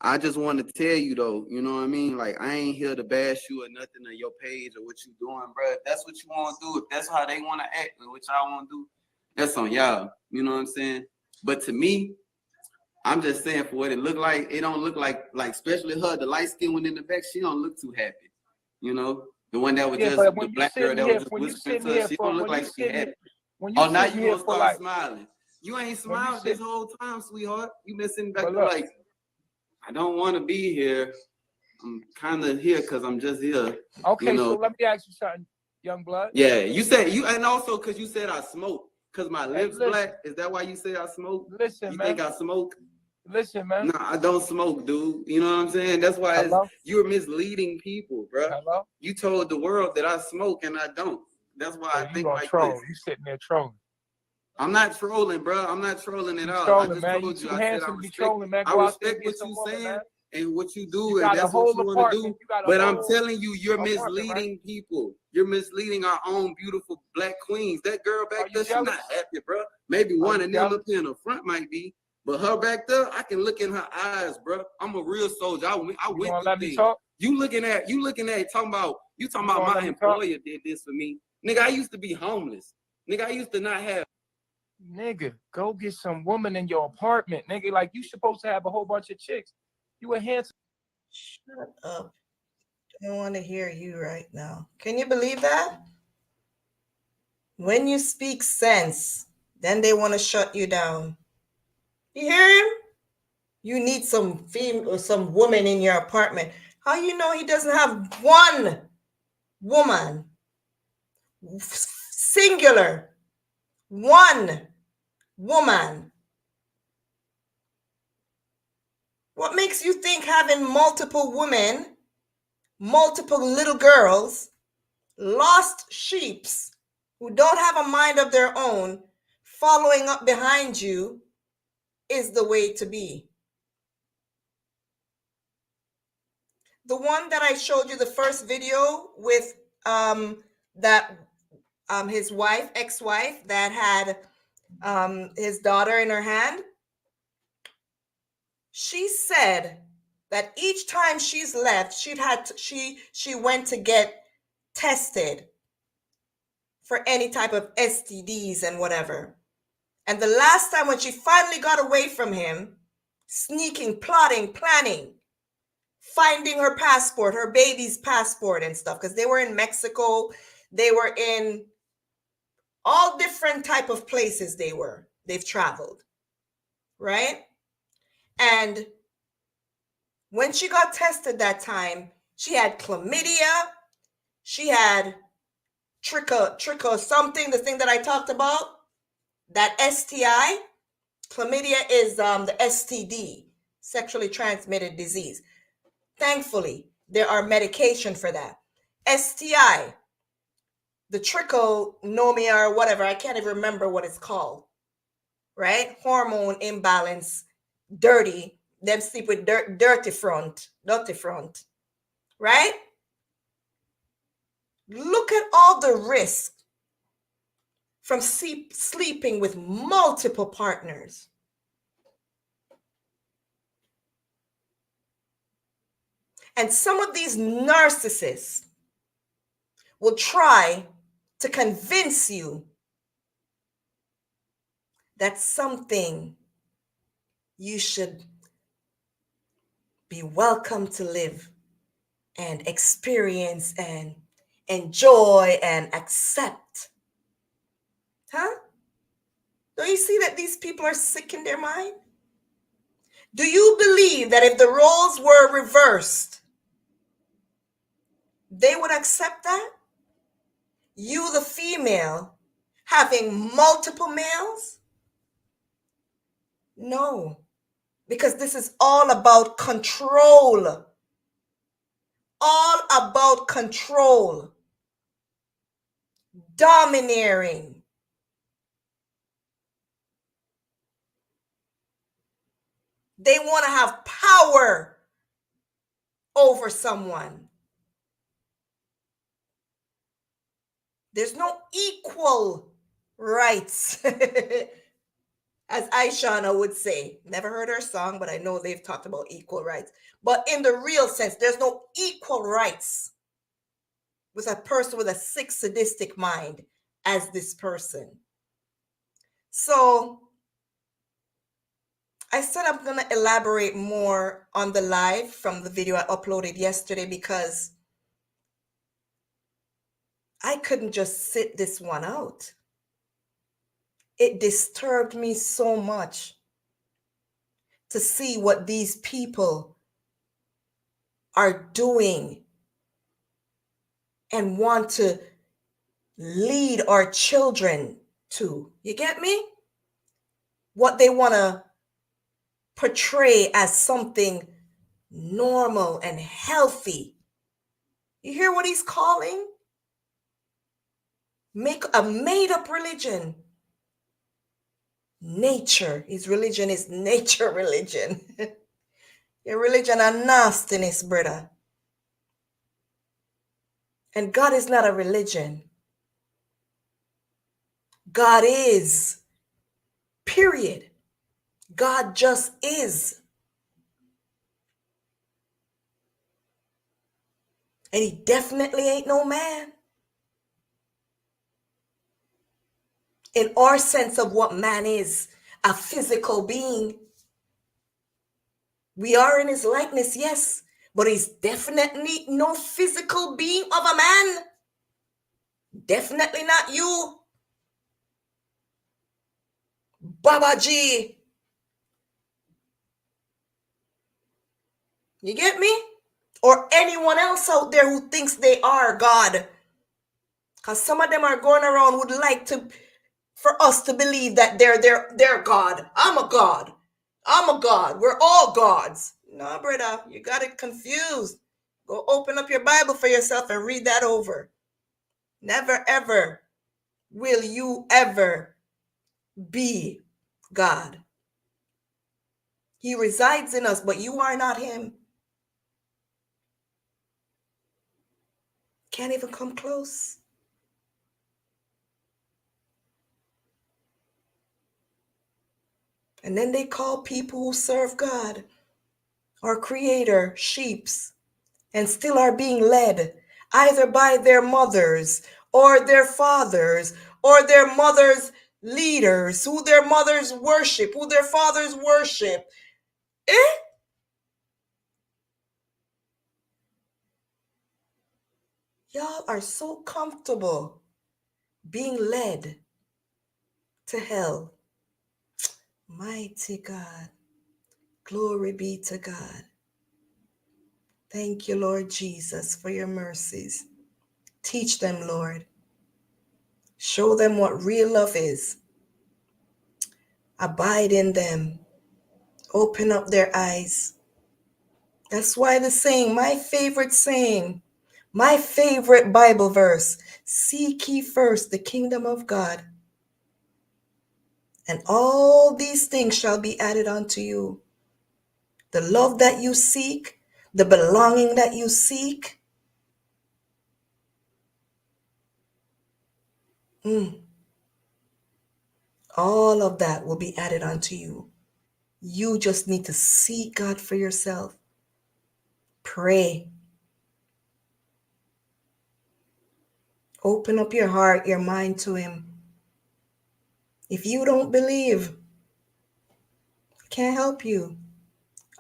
I just want to tell you though, you know what I mean? Like, I ain't here to bash you or nothing on your page or what you doing, bro. If that's what you want to do, if that's how they want to act and what y'all want to do, that's on y'all. You know what I'm saying? But to me, I'm just saying, for what it look like, it don't look like especially her, the light skin one in the back, she don't look too happy. You know, the one that was just the black girl that was just whispering to her, she don't look like she happy. Oh, now you gonna start smiling. You ain't smiled this whole time, sweetheart. You been sitting back there like, I don't want to be here. I'm kind of here because I'm just here. Okay, you know? So let me ask you something, young blood. Yeah, you said and also because you said I smoke. Because my lips black. Is that why you say I smoke? Listen, you man. think I smoke? Listen, man. No, I don't smoke, dude. You know what I'm saying? That's why you're misleading people, bro. Hello? You told the world that I smoke and I don't. That's why I think like troll. this. You sitting there trolling. I'm not trolling, bro. I'm not trolling at all. Trolling, I just man. told you. I said I respect, trolling, man. I respect what you saying, man, and what you do, and that's what you want to do. But I'm telling you, you're misleading people. You're misleading our own beautiful black queens. That girl back there, she's not happy, bro. Maybe one of them up here in the front might be, but her back there, I can look in her eyes, bro. I'm a real soldier. I went through things. You looking at talking about my employer did this for me. Nigga, I used to be homeless. Nigga, I used to not have. Nigga, go get some woman in your apartment. Nigga, like you supposed to have a whole bunch of chicks. You a handsome. Shut up. I don't want to hear you right now. Can you believe that? When you speak sense, then they want to shut you down. You hear him? You need some female or some woman in your apartment. How you know he doesn't have one woman? Singular. One woman. What makes you think having multiple women, multiple little girls, lost sheeps who don't have a mind of their own following up behind you is the way to be? The one that I showed you, the first video with his wife, ex-wife, that had his daughter in her hand, she said that each time she's left, she went to get tested for any type of STDs and whatever. And the last time when she finally got away from him, sneaking, plotting, planning, finding her passport, her baby's passport and stuff, because they were in Mexico, they were in all different type of places they've traveled, right? And when she got tested that time, she had chlamydia, she had tricho something, the thing that I talked about, that STI. Chlamydia is the STD, sexually transmitted disease. Thankfully, there are medication for that. STI, the trichomania or whatever, I can't even remember what it's called, right? Hormone imbalance, dirty, them sleep with dirty front, right? Look at all the risk from sleeping with multiple partners. And some of these narcissists will try to convince you that's something you should be welcome to live and experience and enjoy and accept. Huh? Don't you see that these people are sick in their mind? Do you believe that if the roles were reversed, they would accept that? You, the female, having multiple males? No, because this is all about control. All about control, domineering. They want to have power over someone. There's no equal rights, as Aishana would say. Never heard her song, but I know they've talked about equal rights. But in the real sense, there's no equal rights with a person with a sick, sadistic mind as this person. So I said I'm going to elaborate more on the live from the video I uploaded yesterday because I couldn't just sit this one out. It disturbed me so much to see what these people are doing and want to lead our children to. You get me? What they want to portray as something normal and healthy. You hear what he's calling? Make a made-up religion. Nature. His religion is nature religion. Your religion are nastiness, brother. And God is not a religion. God is. Period. God just is. And he definitely ain't no man. In our sense of what man is, a physical being. We are in his likeness, yes, but he's definitely no physical being of a man. Definitely not you, Baba G. You get me? Or anyone else out there who thinks they are God. Because some of them are going around would like for us to believe that they're God. I'm a God. I'm a God. We're all gods. No, brother, you got it confused. Go open up your Bible for yourself and read that over. Never, ever will you ever be God. He resides in us, but you are not him. Can't even come close. And then they call people who serve God, our creator, sheeps, and still are being led either by their mothers or their fathers or their mothers' leaders, who their mothers worship, who their fathers worship. Y'all are so comfortable being led to hell. Mighty God. Glory be to God. Thank you, Lord Jesus, for your mercies. Teach them, Lord. Show them what real love is. Abide in them. Open up their eyes. That's why the saying, my favorite saying, my favorite Bible verse, seek ye first the kingdom of God, and all these things shall be added unto you. The love that you seek, the belonging that you seek. All of that will be added unto you. You just need to seek God for yourself. Pray. Open up your heart, your mind to Him. If you don't believe, I can't help you.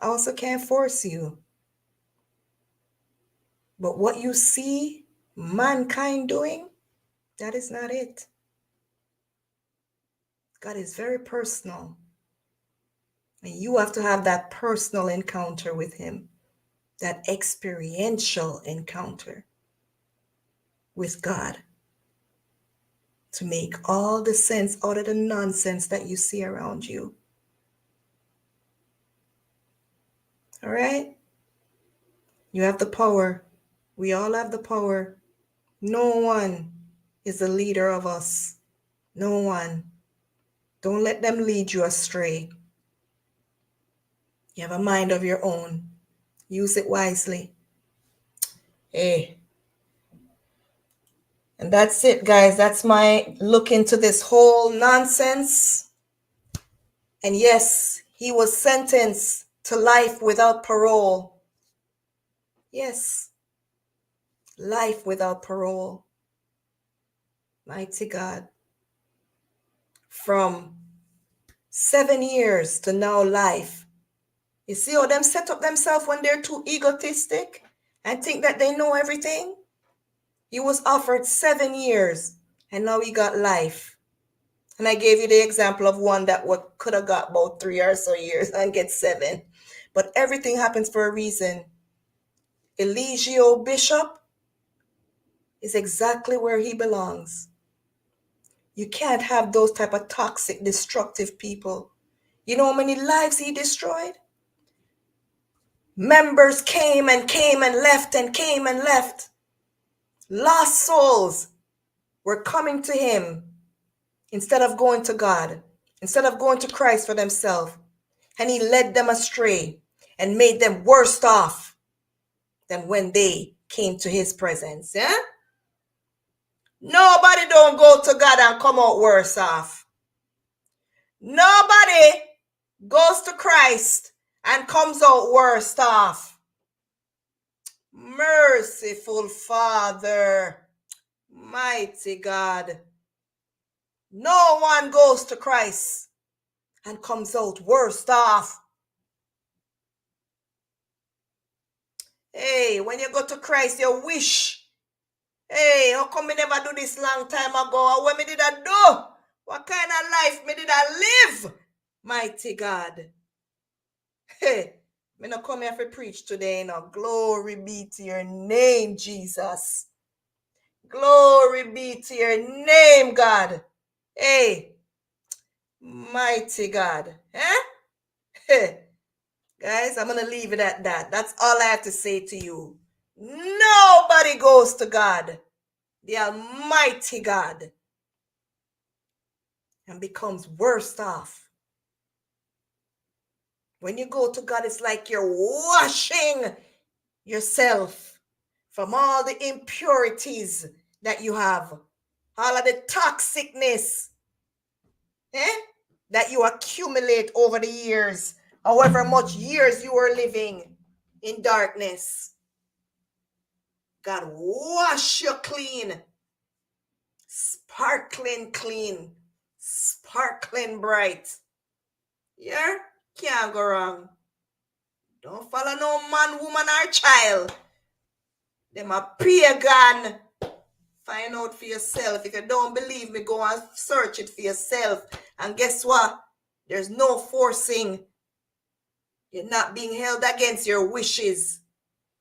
I also can't force you. But what you see mankind doing, that is not it. God is very personal. And you have to have that personal encounter with Him, that experiential encounter with God, to make all the sense out of the nonsense that you see around you. All right? You have the power. We all have the power. No one is the leader of us. No one. Don't let them lead you astray. You have a mind of your own. Use it wisely. Hey. And that's it, guys. That's my look into this whole nonsense. And yes, he was sentenced to life without parole. Yes. Life without parole. Mighty God. From 7 years to now life. You see how them set up themselves when they're too egotistic and think that they know everything? He was offered 7 years and now he got life. And I gave you the example of one that could have got about 3 or so years and get 7. But everything happens for a reason. Eligio Bishop is exactly where he belongs. You can't have those type of toxic, destructive people. You know how many lives he destroyed? Members came and left and came and left. Lost souls were coming to him instead of going to God, instead of going to Christ for themselves. And he led them astray and made them worse off than when they came to his presence. Yeah? Nobody don't go to God and come out worse off. Nobody goes to Christ and comes out worse off. Merciful Father, mighty God. No one goes to Christ and comes out worse off. Hey, when you go to Christ, you wish, hey, how come me never do this long time ago? What me did I do? What kind of life me did I live? Mighty God. Hey, me not come here to preach today, no. Glory be to your name, Jesus. Glory be to your name, God. Hey, mighty God. Hey, guys, I'm going to leave it at that. That's all I have to say to you. Nobody goes to God, the Almighty God, and becomes worse off. When you go to God, it's like you're washing yourself from all the impurities that you have, all of the toxicness that you accumulate over the years, however much years you were living in darkness. God wash you clean, sparkling clean, sparkling bright. Yeah, can't go wrong. Don't follow no man, woman, or child. Them a pagan. Find out for yourself. If you don't believe me, go and search it for yourself. And guess what? There's no forcing. You're not being held against your wishes.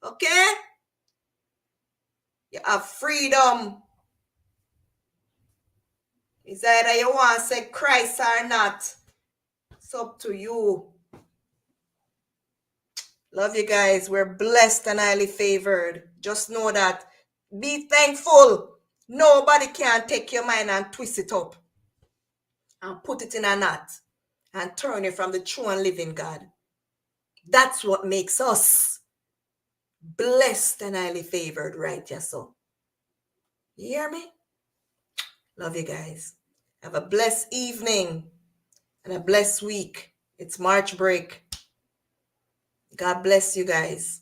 Okay? You have freedom. It's either you want to say Christ or not. It's up to you. Love you guys. We're blessed and highly favored. Just know that. Be thankful. Nobody can take your mind and twist it up and put it in a knot and turn you from the true and living God. That's what makes us blessed and highly favored, right? Yes, so. You hear me? Love you guys. Have a blessed evening and a blessed week. It's March break. God bless you guys.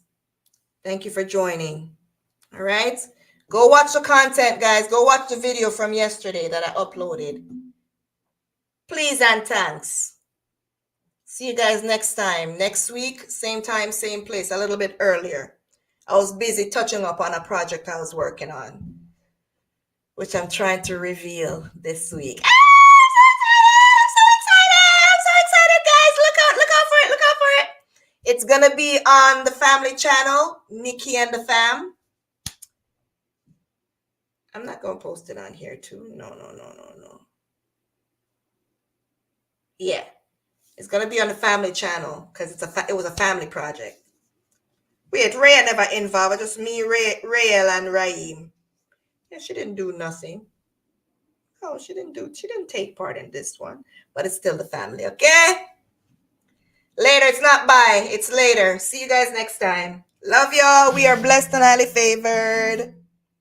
Thank you for joining. All right. Go watch the content, guys. Go watch the video from yesterday that I uploaded. Please and thanks. See you guys next time. Next week, same time, same place, a little bit earlier. I was busy touching up on a project I was working on, which I'm trying to reveal this week. I'm so excited, guys. Look out for it. It's gonna be on the family channel, Nikki and the Fam. I'm not gonna post it on here too. No. Yeah, it's gonna be on the family channel because it was a family project. Wait, Rhea never involved. Just me, Rael, and Raheem. Yeah, she didn't do nothing. Oh, she didn't take part in this one, but it's still the family, okay? Later, it's not bye, it's later. See you guys next time. Love y'all. We are blessed and highly favored.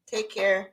Take care.